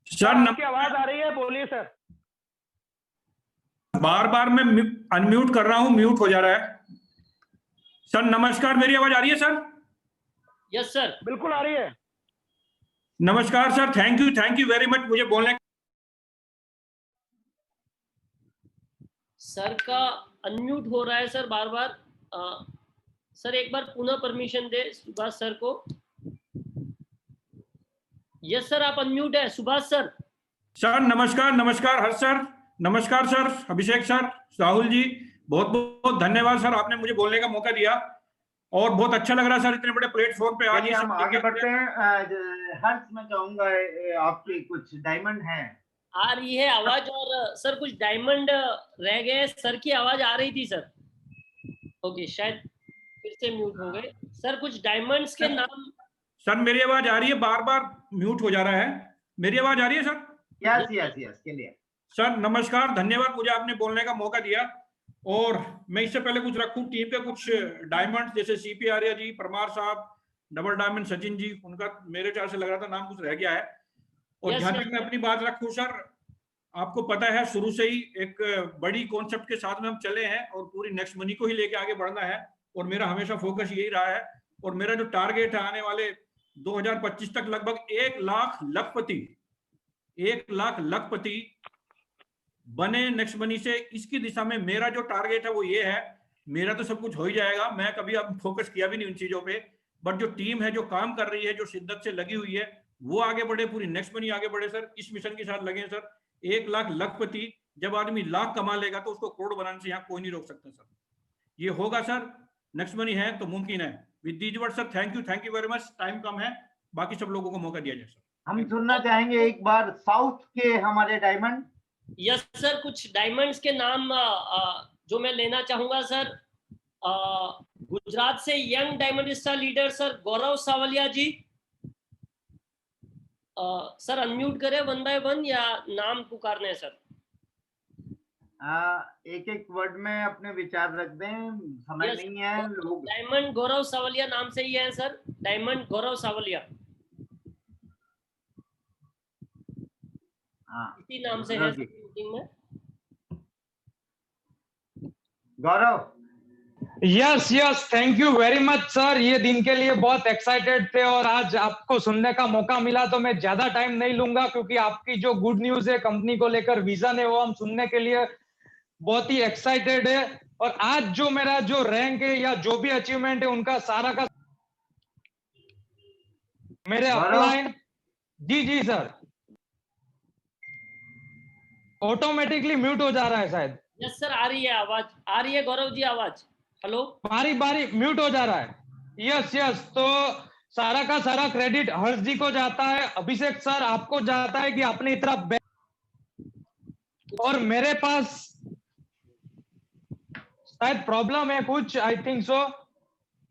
सर आपकी आवाज आ रही है, बोलिए सर। बार बार मैं अनम्यूट कर रहा हूं, म्यूट हो जा रहा है। सर नमस्कार, मेरी आवाज आ रही है सर? यस सर, बिल्कुल आ रही है। नमस्कार sir, thank you very much मुझे बोलने। सर का अनम्यूट हो रहा है सर बार बार। सर एक बार पुनः परमिशन दे सुभाष सर को। यस सर, आप अनम्यूट है सुभाष सर। सर नमस्कार हर्ष सर, नमस्कार सर, अभिषेक सर, राहुल जी, बहुत बहुत धन्यवाद सर, आपने मुझे बोलने का मौका दिया और बहुत अच्छा लग रहा है सर इतने बड़े प्लेटफॉर्म पे आज। हम आगे बढ़ते हैं। हर्ष, मैं चाहूंगा आपकी कुछ डायमंड है आ रही है आवाज, और सर कुछ डायमंड रह गए। सर की आवाज आ रही थी सर। ओके, शायद फिर से म्यूट हो गए सर। कुछ डायमंड्स के नाम। सर मेरी आवाज आ रही है? बार बार म्यूट हो जा रहा है। मेरी आवाज आ रही है सर? Yes clear. सर नमस्कार, धन्यवाद मुझे आपने बोलने का मौका दिया। और मैं इससे पहले कुछ रखूं टीम के कुछ डायमंड, जैसे सीपी आर्या जी, परमार साहब, डबल डायमंड सचिन जी, उनका मेरे ख्याल से लग रहा था नाम कुछ रह गया है। और जहां तक मैं अपनी बात रखूं सर, आपको पता है शुरू से ही एक बड़ी कॉन्सेप्ट के साथ में हम चले हैं और पूरी नेक्स्ट मनी को ही लेके आगे बढ़ना है और मेरा हमेशा फोकस यही रहा है। और मेरा जो टारगेट है आने वाले 2025 तक लगभग 1 लाख लखपति बने नेक्स्ट मनी से, इसकी दिशा में मेरा जो टारगेट है वो ये है। मेरा तो सब कुछ हो ही जाएगा, मैं कभी अब फोकस किया भी नहीं उन चीजों पे, बट जो टीम है जो काम कर रही है, जो शिद्दत से लगी हुई है, वो आगे बढ़े, पूरी नेक्स्ट मनी आगे बढ़े सर। इस मिशन के साथ लगे सर। 1 लाख लखपति, जब आदमी लाख कमा लेगा तो उसको करोड़ बनाने से यहाँ कोई नहीं रोक सकता सर। ये होगा सर, नेक्स्ट मनी है तो मुमकिन है। With these word sir, thank you very much. Time कम है, बाकी सब लोगों को मौका दिया जाए सर। हम सुनना चाहेंगे एक बार साउथ के हमारे डायमंड। यस सर, कुछ डायमंड्स के नाम जो मैं लेना चाहूंगा सर। गुजरात से young diamond star leader sir Gaurav Savaliya ji. Sir unmute करें 1 बाय 1 या नाम पुकारने हैं सर? एक एक वर्ड में अपने विचार रख दें, समय नहीं है लोग। डायमंड गौरव सावलिया नाम से ही है सर, डायमंड गौरव सावलिया। इसी नाम से है मीटिंग में। Gaurav. Yes yes, thank you very much sir. ये दिन के लिए बहुत एक्साइटेड थे और आज आपको सुनने का मौका मिला, तो मैं ज्यादा टाइम नहीं लूंगा क्योंकि आपकी जो गुड न्यूज है कंपनी को लेकर, विजन है, वो हम सुनने के लिए बहुत ही एक्साइटेड है। और आज जो मेरा जो रैंक है या जो भी अचीवमेंट है उनका सारा का मेरे अपलाइन। जी जी सर, ऑटोमेटिकली म्यूट हो जा रहा है शायद। यस सर, आ रही है आवाज, आ रही है गौरव जी आवाज। हेलो, बारी बारी म्यूट हो जा रहा है। यस यस, तो सारा का सारा क्रेडिट हर्ष जी को जाता है, अभिषेक सर आपको जाता है कि आपने इतना और मेरे पास शायद प्रॉब्लम है कुछ, आई थिंक सो।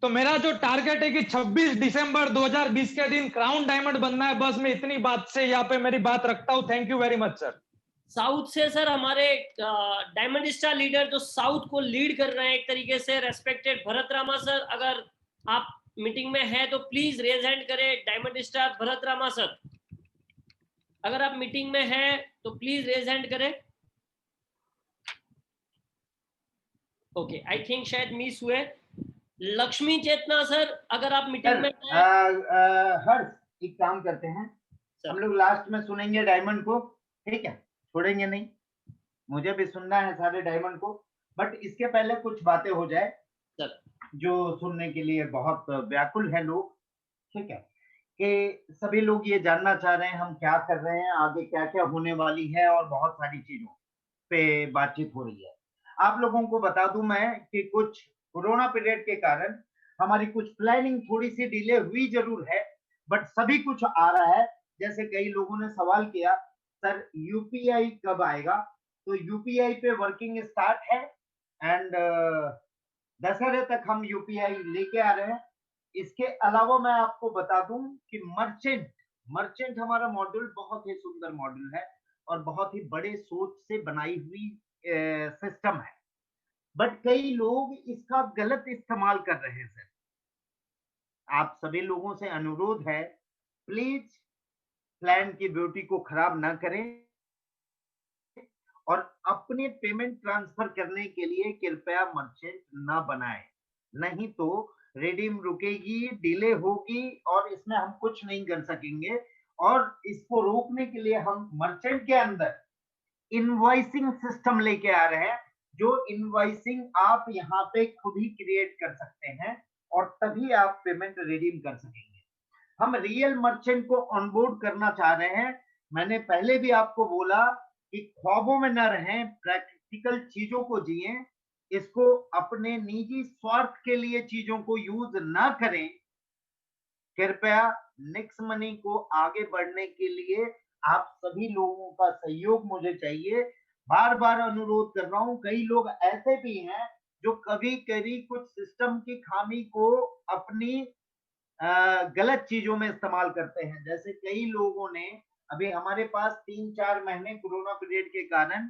तो मेरा जो टारगेट है कि 26 दिसंबर 2020 के दिन क्राउन डायमंड बनना है, बस मैं इतनी बात से यहाँ पे मेरी बात रखता हूँ। Thank you very much sir. South से सर हमारे डायमंड स्टार लीडर जो साउथ को लीड कर रहे हैं एक तरीके से, रेस्पेक्टेड भरत रामा सर, अगर आप मीटिंग में हैं तो प्लीज रेज हैंड करें। Diamond star Bharat Rama sir, अगर आप मीटिंग में हैं तो प्लीज रेज हैंड करें। ओके, आई थिंक शायद मिस हुए। लक्ष्मी चेतना सर, अगर आप मीटिंग में हैं। हर्ष, एक काम करते हैं, हम लोग लास्ट में सुनेंगे डायमंड को, ठीक है? छोड़ेंगे नहीं, मुझे भी सुनना है सारे डायमंड को, बट इसके पहले कुछ बातें हो जाए सर, जो सुनने के लिए बहुत व्याकुल है लोग, ठीक है? कि सभी लोग ये जानना चाह रहे हैं हम क्या कर रहे हैं, आगे क्या क्या होने वाली है, और बहुत सारी चीजों पे बातचीत हो रही है। आप लोगों को बता दूं मैं कि कुछ कोरोना पीरियड के कारण हमारी कुछ प्लानिंग थोड़ी सी डिले हुई जरूर है, बट सभी कुछ आ रहा है। जैसे कई लोगों ने सवाल किया, सर यूपीआई कब आएगा? तो यूपीआई पे वर्किंग स्टार्ट है एंड दशहरे तक हम यूपीआई लेके आ रहे हैं। इसके अलावा मैं आपको बता दूं कि मर्चेंट हमारा मॉड्यूल बहुत ही सुंदर मॉड्यूल है और बहुत ही बड़े सोच से बनाई हुई सिस्टम है, बट कई लोग इसका गलत इस्तेमाल कर रहे हैं। सर, आप सभी लोगों से अनुरोध है, प्लीज प्लान की ब्यूटी को खराब ना करें और अपने पेमेंट ट्रांसफर करने के लिए कृपया मर्चेंट ना बनाएं, नहीं तो रिडीम रुकेगी, डिले होगी और इसमें हम कुछ नहीं कर सकेंगे। और इसको रोकने के लिए हम मर्चेंट के अंदर इनवॉइसिंग सिस्टम लेके आ रहे हैं, जो इनवॉइसिंग आप यहाँ पे खुद ही क्रिएट कर सकते हैं और तभी आप पेमेंट रिडीम कर सकेंगे। हम रियल मर्चेंट को ऑनबोर्ड करना चाह रहे हैं। मैंने पहले भी आपको बोला कि ख्वाबों में न रहें, प्रैक्टिकल चीजों को जिए, इसको अपने निजी स्वार्थ के लिए चीजों को यूज ना करें। कृपया नेक्स्ट मनी को आगे बढ़ने के लिए आप सभी लोगों का सहयोग मुझे चाहिए। बार बार अनुरोध कर रहा हूं, कई लोग ऐसे भी हैं जो कभी कभी कुछ सिस्टम की खामी को अपनी गलत चीजों में इस्तेमाल करते हैं। जैसे कई लोगों ने अभी हमारे पास 3-4 महीने कोरोना पीरियड के कारण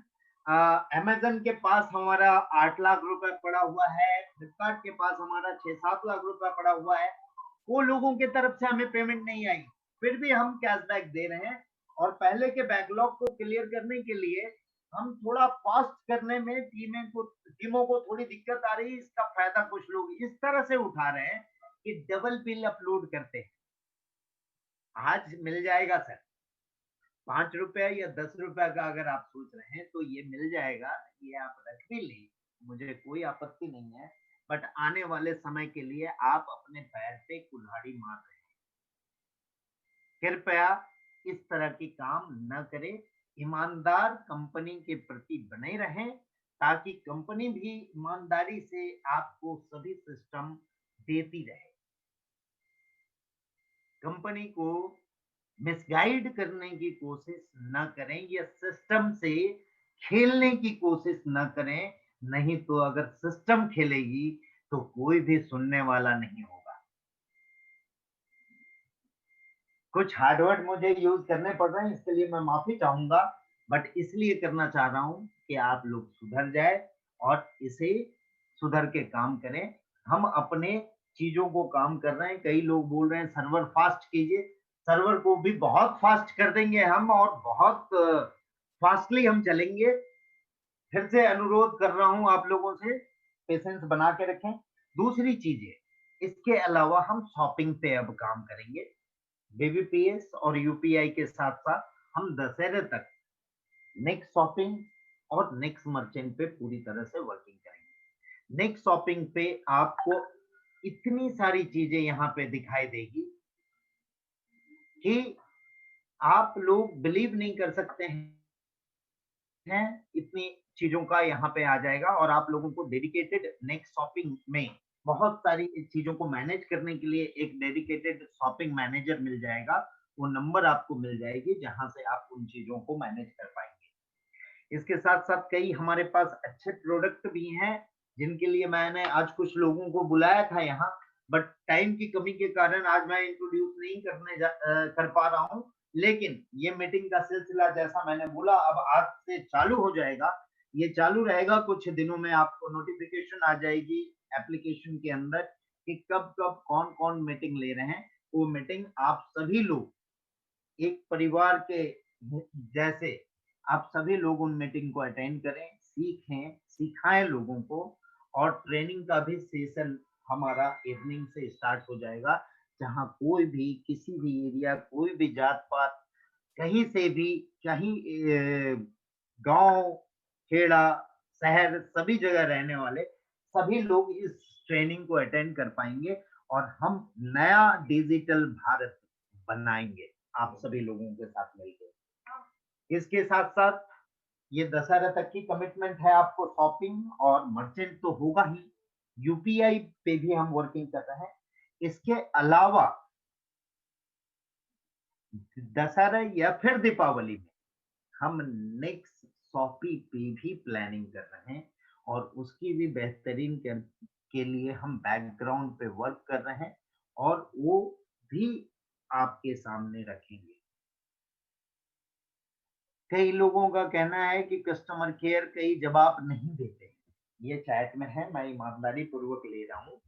अमेजन के पास हमारा 8 लाख रुपए पड़ा हुआ है, फ्लिपकार्ट के पास हमारा 6-7 लाख रुपए पड़ा हुआ है। वो लोगों की तरफ से हमें पेमेंट नहीं आई, फिर भी हम कैशबैक दे रहे हैं। और पहले के बैकलॉग को क्लियर करने के लिए हम थोड़ा फास्ट करने में टीमों को थोड़ी दिक्कत आ रही है। इसका फायदा कुछ लोग इस तरह से उठा रहे हैं कि डबल बिल अपलोड करते हैं। आज मिल जाएगा सर, 5 रुपया या 10 रुपया का अगर आप सोच रहे हैं तो ये मिल जाएगा, ये आप रख भी लें, मुझे कोई आपत्ति नहीं है। बट आने वाले समय के लिए आप अपने पैर पे कुल्हाड़ी मार रहे हैं। कृपया इस तरह के काम न करें, ईमानदार कंपनी के प्रति बने रहें ताकि कंपनी भी ईमानदारी से आपको सभी सिस्टम देती रहे। कंपनी को मिसगाइड करने की कोशिश न करें या सिस्टम से खेलने की कोशिश न करें, नहीं तो अगर सिस्टम खेलेगी तो कोई भी सुनने वाला नहीं होगा। कुछ हार्डवर्ड मुझे यूज करने पड़ रहे हैं, इसके लिए मैं माफी चाहूंगा, बट इसलिए करना चाह रहा हूं कि आप लोग सुधर जाए और इसे सुधर के काम करें। हम अपने चीजों को काम कर रहे हैं। कई लोग बोल रहे हैं सर्वर फास्ट कीजिए, सर्वर को भी बहुत फास्ट कर देंगे हम और बहुत फास्टली हम चलेंगे। फिर से अनुरोध कर रहा हूं आप लोगों से पेशेंस बना के रखें। दूसरी चीज है, इसके अलावा हम शॉपिंग पे अब काम करेंगे। बीबीपीएस और यूपीआई के साथ साथ हम दशहरे तक नेक्स्ट शॉपिंग और नेक्स्ट मर्चेंट पे पूरी तरह से वर्किंग करेंगे। नेक्स्ट शॉपिंग पे आपको इतनी सारी चीजें यहाँ पे दिखाई देगी कि आप लोग बिलीव नहीं कर सकते हैं, इतनी चीजों का यहाँ पे आ जाएगा। और आप लोगों को डेडिकेटेड नेक्स्ट शॉपिंग में बहुत सारी चीजों को मैनेज करने के लिए एक डेडिकेटेड शॉपिंग मैनेजर मिल जाएगा। वो नंबर आपको मिल जाएगी जहां से आप उन चीजों को मैनेज कर पाएंगे। इसके साथ साथ कई हमारे पास अच्छे प्रोडक्ट भी हैं जिनके लिए मैंने आज कुछ लोगों को बुलाया था यहाँ, बट टाइम की कमी के कारण आज मैं इंट्रोड्यूस नहीं कर पा रहा हूँ। लेकिन ये मीटिंग का सिलसिला जैसा मैंने बोला अब आज से चालू हो जाएगा, ये चालू रहेगा। कुछ दिनों में आपको नोटिफिकेशन आ जाएगी एप्लीकेशन के अंदर कि कब कब कौन कौन मीटिंग ले रहे हैं। वो मीटिंग आप सभी लोग एक परिवार के जैसे आप सभी लोग उन मीटिंग को अटेंड करें, सीखें, सिखाएं लोगों को। और ट्रेनिंग का भी सेशन हमारा इवनिंग से स्टार्ट हो जाएगा, जहां कोई भी किसी भी एरिया, कोई भी जात पात, कहीं से भी, कहीं गांव, खेड़ा, शहर, सभी जगह रहने वाले सभी लोग इस ट्रेनिंग को अटेंड कर पाएंगे और हम नया डिजिटल भारत बनाएंगे आप सभी लोगों के साथ मिलकर। इसके साथ साथ ये दशहरा तक की कमिटमेंट है आपको। शॉपिंग और मर्चेंट तो होगा ही, यूपीआई पे भी हम वर्किंग कर रहे हैं। इसके अलावा दशहरा या फिर दीपावली में हम नेक्स्ट शॉपी पे भी प्लानिंग कर रहे हैं और उसकी भी बेहतरीन के लिए हम बैकग्राउंड पे वर्क कर रहे हैं और वो भी आपके सामने रखेंगे। कई लोगों का कहना है कि कस्टमर केयर कई जवाब नहीं देते, ये चैट में है, मैं ईमानदारी पूर्वक ले रहा हूँ।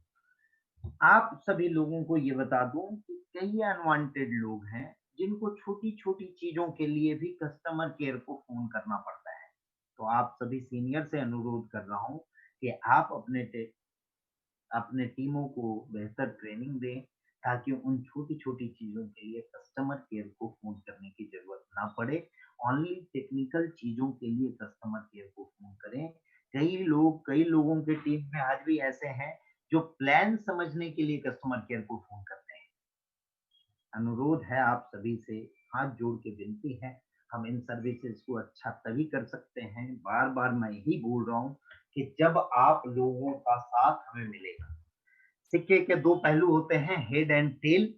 आप सभी लोगों को ये बता दूं कि कई अनवांटेड लोग हैं जिनको छोटी छोटी चीजों के लिए भी कस्टमर केयर को फोन करना पड़ता है। तो आप सभी सीनियर से अनुरोध कर रहा हूँ कि आप अपने टीमों को बेहतर ट्रेनिंग दें ताकि उन छोटी छोटी चीजों के लिए कस्टमर केयर को फोन करने की जरूरत ना पड़े। ओनली टेक्निकल चीजों के लिए कस्टमर केयर को फोन करें। कई लोगों के टीम में आज भी ऐसे हैं जो प्लान समझने के लिए कस्टमर केयर को फोन करते हैं। अनुरोध है आप सभी से, हाथ जोड़ के विनती है, हम इन सर्विसेज को अच्छा तभी कर सकते हैं, बार बार मैं यही बोल रहा हूँ कि जब आप लोगों का साथ हमें मिलेगा। सिक्के के दो पहलू होते हैं, हेड एंड टेल।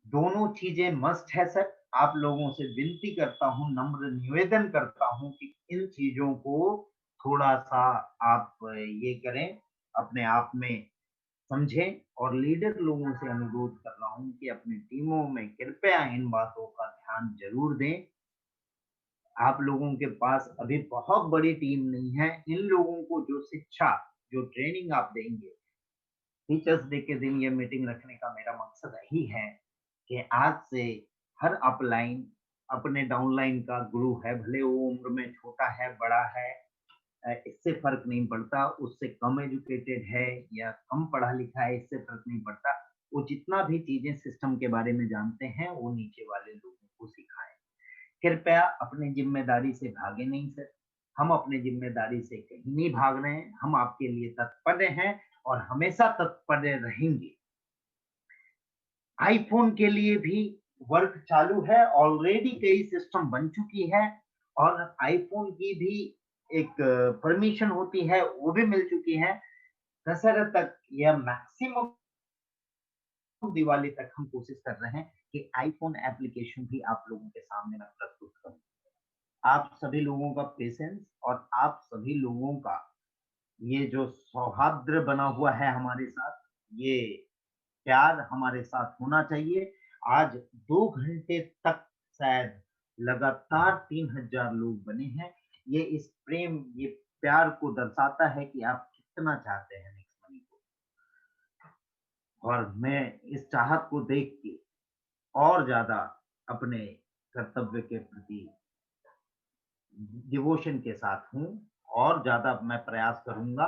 दोनों चीजें मस्ट है सर। आप लोगों से विनती करता हूं, नम्र निवेदन करता हूं कि इन चीजों को थोड़ा सा आप ये करें, अपने आप में समझें। और लीडर लोगों से अनुरोध कर रहा हूं कि अपनी टीमों में कृपया इन बातों का ध्यान जरूर दें। आप लोगों के पास अभी बहुत बड़ी टीम नहीं है। इन लोगों को जो शिक्षा, जो ट्रेनिंग आप देंगे, टीचर्स डे के दिन ये मीटिंग रखने का मेरा मकसद यही है कि आज से हर अपलाइन अपने डाउनलाइन का गुरु है, भले वो उम्र में छोटा है, बड़ा है, इससे फर्क नहीं पड़ता। उससे कम एजुकेटेड है या कम पढ़ा लिखा है, इससे फर्क नहीं पड़ता। वो जितना भी चीजें सिस्टम के बारे में जानते हैं वो नीचे वाले लोगों को सिखाएं। कृपया अपनी जिम्मेदारी से भागे नहीं सर। हम अपनी जिम्मेदारी से कहीं नहीं भाग रहे हैं। हम आपके लिए तत्पर हैं और हमेशा तत्पर रहेंगे। आईफोन के लिए भी वर्क चालू है, ऑलरेडी कई सिस्टम बन चुकी है और आईफोन की भी एक परमिशन होती है, वो भी मिल चुकी है। दशहरा तक या मैक्सिमम दिवाली तक हम कोशिश कर रहे हैं कि आईफोन एप्लीकेशन भी आप लोगों के सामने मैं प्रस्तुत करूं। आप सभी लोगों का पेशेंस और आप सभी लोगों का ये जो सौहार्द बना हुआ है हमारे साथ, ये प्यार हमारे साथ होना चाहिए। आज 2 घंटे तक शायद लगातार 3000 लोग बने हैं। ये इस प्रेम, ये प्यार को दर्शाता है कि आप कितना चाहते हैं नेक्स्ट मनी को। और मैं इस चाहत को देख के और ज्यादा अपने कर्तव्य के प्रति डिवोशन के साथ हूँ और ज्यादा मैं प्रयास करूंगा।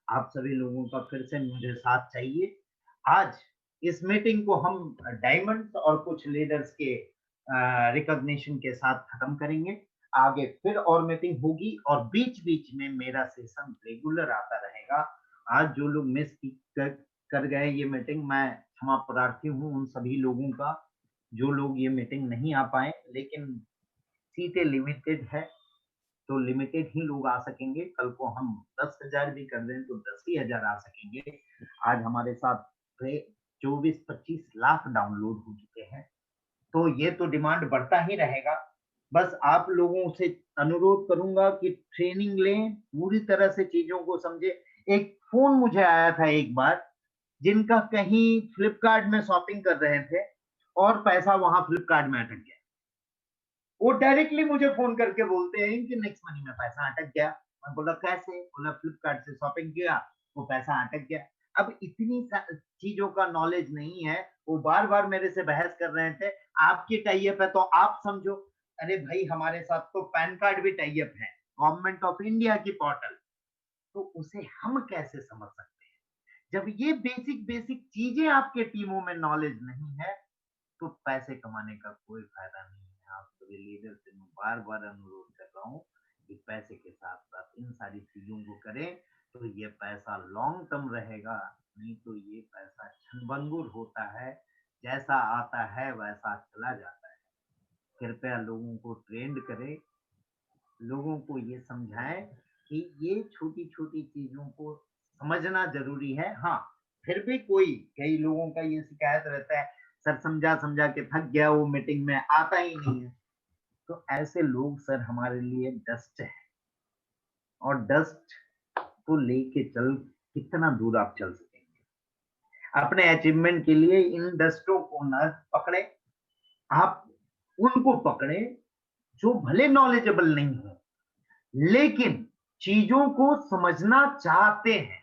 आप सभी लोगों का फिर से मुझे साथ चाहिए। आज इस मीटिंग को हम डायमंड्स और कुछ लीडर्स के रिकॉग्निशन के साथ खत्म करेंगे। आगे फिर और मीटिंग होगी और बीच बीच में मेरा सेशन रेगुलर आता रहेगा। आज जो लोग मिस कर गए ये मीटिंग, मैं क्षमा प्रार्थी हूँ उन सभी लोगों का जो लोग ये मीटिंग नहीं आ पाए, लेकिन सीटें लिमिटेड है तो लिमिटेड ही लोग आ सकेंगे। कल को हम 10,000 भी कर दें तो 10,000 आ सकेंगे। आज हमारे साथ 24-25 लाख डाउनलोड हो चुके हैं, तो ये तो डिमांड बढ़ता ही रहेगा। बस आप लोगों से अनुरोध करूंगा कि ट्रेनिंग लें, पूरी तरह से चीजों को समझे। एक फोन मुझे आया था एक बार, जिनका कहीं फ्लिपकार्ट में शॉपिंग कर रहे थे और पैसा वहां फ्लिपकार्ट में अटक गया। वो डायरेक्टली मुझे फोन करके बोलते हैं कि नेक्स्ट मनी में पैसा अटक गया। मैं बोला कैसे? बोला फ्लिपकार्ट से शॉपिंग किया, वो पैसा अटक गया। अब इतनी चीजों का नॉलेज नहीं है। वो बार बार मेरे से बहस कर रहे थे, आपकी टाई अप है तो आप समझो। अरे भाई, हमारे साथ तो पैन कार्ड भी टाई अप है, गवर्नमेंट ऑफ इंडिया की पोर्टल, तो उसे हम कैसे समझ सकते हैं? जब ये बेसिक बेसिक चीजें आपके टीमों में नॉलेज नहीं है तो पैसे कमाने का कोई फायदा नहीं है। आप सभी लीडर से मैं बार बार अनुरोध कर रहा हूँ कि पैसे के साथ साथ इन सारी चीजों को करें तो ये पैसा लॉन्ग टर्म रहेगा, नहीं तो ये पैसा क्षणभंगुर होता है, जैसा आता है वैसा चला जाता है। कृपया लोगों को ट्रेंड करें, लोगों को ये समझाएं कि ये छोटी छोटी चीजों को समझना जरूरी है। हाँ, फिर भी कई लोगों का ये शिकायत रहता है, सर समझा समझा के थक गया, वो मीटिंग में आता ही नहीं है। तो ऐसे लोग सर हमारे लिए डस्ट है, और डस्ट को लेके चल कितना दूर आप चल सकेंगे। अपने अचीवमेंट के लिए इन डस्टों को न पकड़े, आप उनको पकड़े जो भले नॉलेजेबल नहीं हो लेकिन चीजों को समझना चाहते हैं,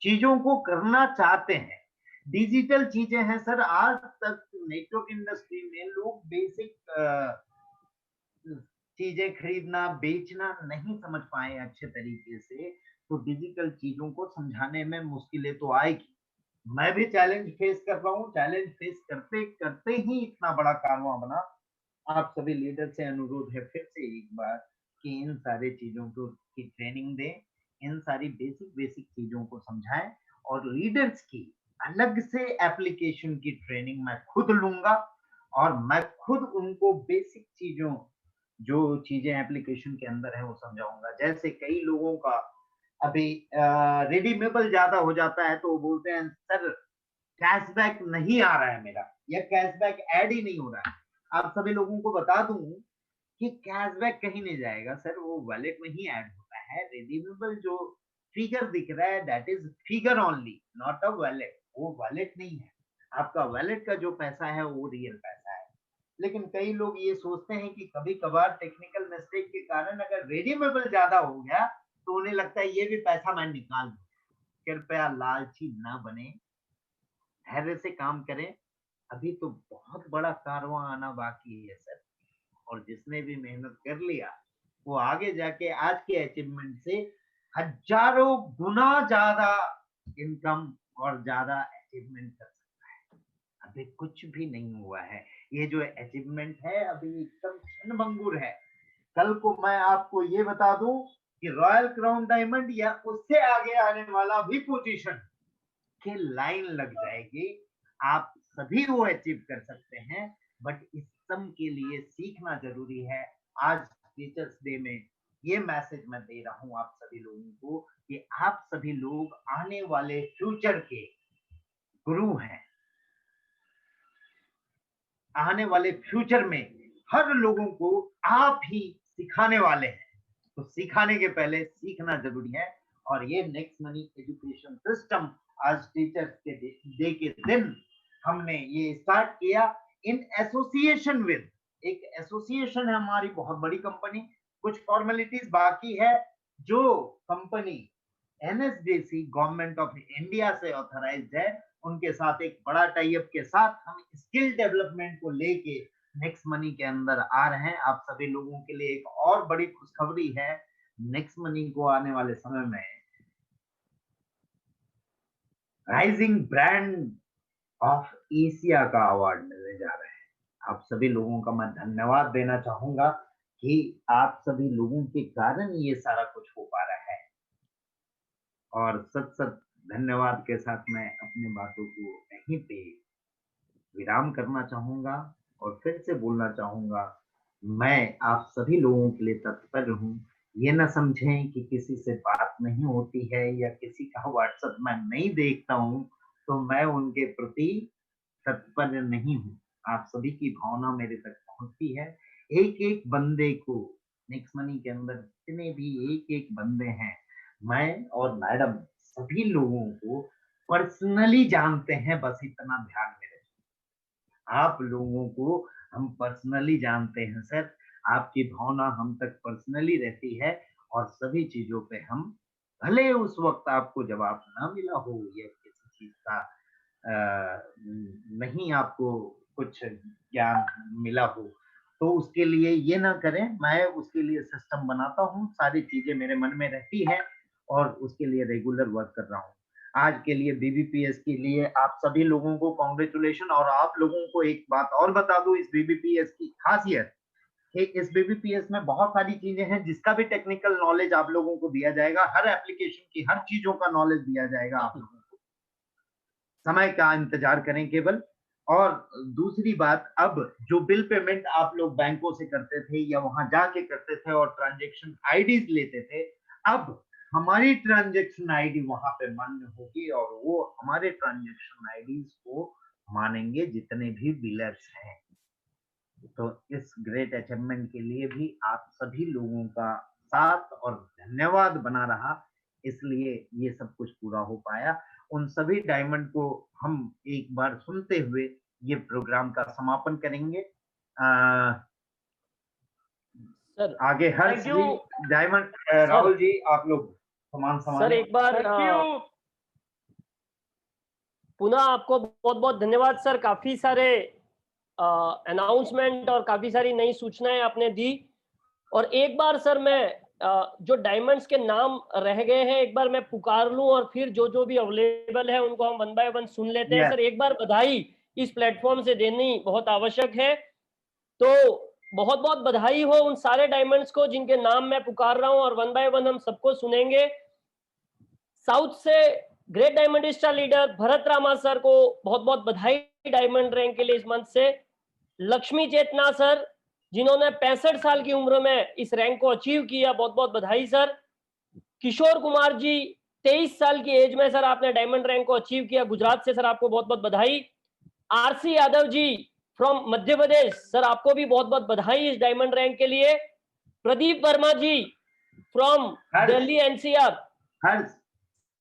चीजों को करना चाहते हैं। डिजिटल चीजें हैं सर। आज तक नेटवर्क इंडस्ट्री में लोग बेसिक चीजें खरीदना बेचना नहीं समझ पाए अच्छे तरीके से, तो डिजिटल चीजों को समझाने में मुश्किलें तो आएगी। मैं भी चैलेंज फेस कर रहा हूँ, चैलेंज फेस करते करते ही इतना बड़ा कारवां बना। आप सभी लीडर से अनुरोध है फिर से एक बार कि इन सारे चीजों को की ट्रेनिंग दें, इन सारी बेसिक बेसिक चीजों को समझाएं, और लीडर्स की अलग से एप्लीकेशन की ट्रेनिंग मैं खुद लूंगा और मैं खुद उनको बेसिक चीजों जो चीजें एप्लीकेशन के अंदर है वो समझाऊंगा। जैसे कई लोगों का अभी रिडीमेबल ज्यादा हो जाता है तो वो बोलते हैं सर कैशबैक नहीं आ रहा है मेरा, या कैशबैक ऐड ही नहीं हो रहा है। आप सभी लोगों को बता दूं कि कैशबैक कहीं नहीं जाएगा सर, वो वॉलेट में ही ऐड होता है। रिडीमेबल जो फिगर दिख रहा है that is figure only, not a wallet. वो वॉलेट नहीं है, आपका वॉलेट का जो पैसा है वो रियल पैसा है। लेकिन कई लोग ये सोचते हैं कि कभी कभार टेक्निकल मिस्टेक के कारण अगर रिडीमेबल ज्यादा हो गया तो उन्हें लगता है ये भी पैसा मैं निकाल दूं। कृपया लालची ना बने, धैर्य से काम करें। अभी तो बहुत बड़ा कारवां आना बाकी है सर, और जिसने भी मेहनत कर लिया वो आगे जाके आज के अचीवमेंट से हजारों गुना ज्यादा इनकम और ज्यादा अचीवमेंट कर सकता है। अभी कुछ भी नहीं हुआ है, ये जो अचीवमेंट है अभी एकदम क्षणभंगुर है। कल को मैं आपको ये बता दूं कि रॉयल क्राउन डायमंड या उससे आगे आने वाला भी पोजीशन की लाइन लग जाएगी। आप सभी वो अचीव कर सकते हैं, बट इस सब के लिए सीखना जरूरी है। आज टीचर्स डे में ये मैसेज मैं दे रहा हूं आप सभी लोगों को कि आप सभी लोग आने वाले फ्यूचर के गुरु हैं। आने वाले फ्यूचर में हर लोगों को आप ही सिखाने वाले हैं, तो सिखाने के पहले सीखना जरूरी है। और ये नेक्स्ट मनी एजुकेशन सिस्टम आज टीचर्स के डे के दिन हमने ये स्टार्ट किया इन एसोसिएशन विद, एक एसोसिएशन है हमारी बहुत बड़ी कंपनी। कुछ फॉर्मेलिटीज बाकी है। जो company NSDC government of India से ऑथराइज्ड है, उनके साथ एक बड़ा टाई अप के साथ हम स्किल डेवलपमेंट को लेके नेक्स्ट मनी के अंदर आ रहे हैं। आप सभी लोगों के लिए एक और बड़ी खुशखबरी है, नेक्स्ट मनी को आने वाले समय में राइजिंग ब्रांड ऑफ एशिया का अवार्ड मिलने जा रहे हैं। आप सभी लोगों का मैं धन्यवाद देना चाहूंगा कि आप सभी लोगों के कारण ये सारा कुछ हो पा रहा है। और सत धन्यवाद के साथ मैं अपनी बातों को यहीं पे विराम करना चाहूंगा और फिर से बोलना चाहूंगा, मैं आप सभी लोगों के लिए तत्पर हूँ। ये ना समझें कि किसी से बात नहीं होती है या किसी का व्हाट्सएप मैं नहीं देखता हूँ तो मैं उनके प्रति तत्पर नहीं हूँ। आप सभी की भावना मेरे तक पहुंचती है। एक एक बंदे को नेक्स्ट मनी के अंदर जितने भी एक एक बंदे हैं, मैं और मैडम सभी लोगों को पर्सनली जानते हैं। बस इतना ध्यान में रखिए, आप लोगों को हम पर्सनली जानते हैं सर। आपकी भावना हम तक पर्सनली रहती है और सभी चीजों पे हम, भले उस वक्त आपको जवाब ना मिला हो या किसी चीज का नहीं आपको कुछ ज्ञान मिला हो, तो उसके लिए ये ना करें। मैं उसके लिए सिस्टम बनाता हूँ, सारी चीजें मेरे मन में रहती है और उसके लिए रेगुलर वर्क कर रहा हूँ। आज के लिए बीबीपीएस के लिए आप सभी लोगों को कांग्रेचुलेशन। और आप लोगों को एक बात और बता दूं, इस बीबीपीएस की खासियत कि इस बीबीपीएस में बहुत सारी चीजें हैं जिसका भी टेक्निकल नॉलेज आप लोगों को दिया जाएगा। हर एप्लीकेशन की हर चीजों का नॉलेज दिया जाएगा आप लोगों को। समय का इंतजार करें केवल। और दूसरी बात, अब जो बिल पेमेंट आप लोग बैंकों से करते थे या वहां जाके करते थे और ट्रांजैक्शन आईडीज लेते थे, अब हमारी ट्रांजैक्शन आईडी वहां पे मान्य होगी और वो हमारे ट्रांजैक्शन आईडीज को मानेंगे जितने भी बिलर्स हैं। तो इस ग्रेट अचीवमेंट के लिए भी आप सभी लोगों का साथ और धन्यवाद बना रहा, इसलिए ये सब कुछ पूरा हो पाया। उन सभी डायमंड को हम एक बार सुनते हुए ये प्रोग्राम का समापन करेंगे। सर आगे हर्ष जी, डायमंड राहुल जी, आप लोग समान सर एक बार पुनः आपको बहुत बहुत धन्यवाद सर। काफी सारे अनाउंसमेंट और काफी सारी नई सूचनाएं आपने दी। और एक बार सर मैं जो डायमंड्स के नाम रह गए हैं एक बार मैं पुकार लूं और फिर जो जो भी अवेलेबल है उनको हम वन बाय वन सुन लेते हैं। सर एक बार बधाई इस प्लेटफॉर्म से देनी बहुत आवश्यक है, तो बहुत बहुत बधाई हो उन सारे डायमंड्स को जिनके नाम मैं पुकार रहा हूं और वन बाय वन हम सबको सुनेंगे। साउथ से great diamond star leader Bharat Rama sir को बहुत बहुत बधाई डायमंड रैंक के लिए इस मंथ से। लक्ष्मी चेतना सर जिन्होंने 65 साल की उम्र में इस रैंक को अचीव किया, बहुत बहुत बधाई सर। किशोर कुमार जी 23 साल की एज में सर आपने डायमंड रैंक को अचीव किया, गुजरात से सर आपको बहुत बहुत बधाई। R C Yadav ji from Madhya Pradesh sir आपको भी बहुत बहुत बधाई इस डायमंड रैंक के लिए। प्रदीप वर्मा जी फ्रॉम दिल्ली एनसीआर।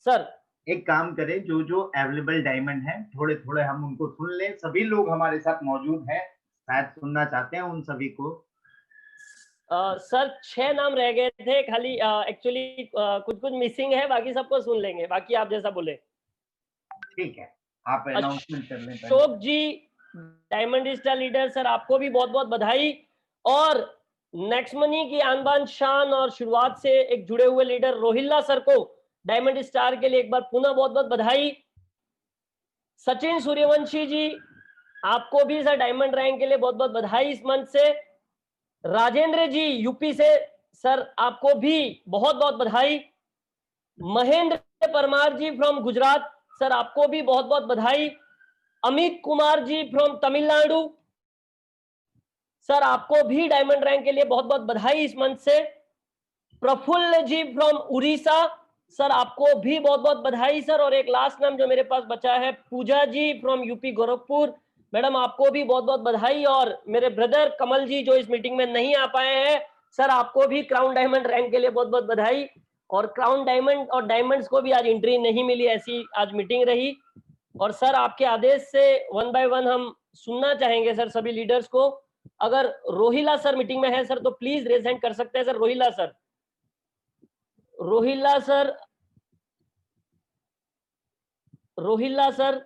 सर एक काम करें, जो जो अवेलेबल डायमंड है थोड़े थोड़े हम उनको सुन लें। सभी लोग हमारे साथ मौजूद हैं, शायद सुनना चाहते हैं उन सभी को। सर 6 नाम रह गए थे खाली, एक्चुअली कुछ कुछ मिसिंग है, बाकी सबको सुन लेंगे, बाकी आप जैसा बोले। ठीक है, आप अनाउंसमेंट कर लें। अशोक जी डायमंड स्टार लीडर सर आपको भी बहुत बहुत बधाई। और नेक्स्ट मनी की आन बान शान और शुरुआत से एक जुड़े हुए लीडर रोहिल्ला सर को डायमंड स्टार के लिए एक बार पुनः बहुत बहुत बधाई। सचिन सूर्यवंशी जी आपको भी सर डायमंड रैंक के लिए बहुत बहुत बधाई इस मंथ से। राजेंद्र जी यूपी से सर आपको भी बहुत बहुत बधाई। महेंद्र परमार जी फ्रॉम गुजरात सर आपको भी बहुत बहुत बधाई। अमित कुमार जी फ्रॉम तमिलनाडु सर आपको भी डायमंड रैंक के लिए बहुत बहुत बधाई इस मंथ से। प्रफुल्ल जी फ्रॉम उड़ीसा सर आपको भी बहुत बहुत बधाई सर। और एक लास्ट नाम जो मेरे पास बचा है पूजा जी फ्रॉम यूपी गोरखपुर, मैडम आपको भी बहुत बहुत बधाई। और मेरे ब्रदर कमल जी जो इस मीटिंग में नहीं आ पाए हैं सर आपको भी क्राउन डायमंड रैंक के लिए बहुत बहुत बधाई। और क्राउन डायमंड और डायमंड्स को भी आज एंट्री नहीं मिली, ऐसी आज मीटिंग रही। और सर आपके आदेश से वन बाय वन हम सुनना चाहेंगे सर सभी लीडर्स को। अगर रोहिला सर मीटिंग में है सर तो प्लीज रेज हैंड कर सकते हैं sir. Rohila sir, Rohila sir, Rohila sir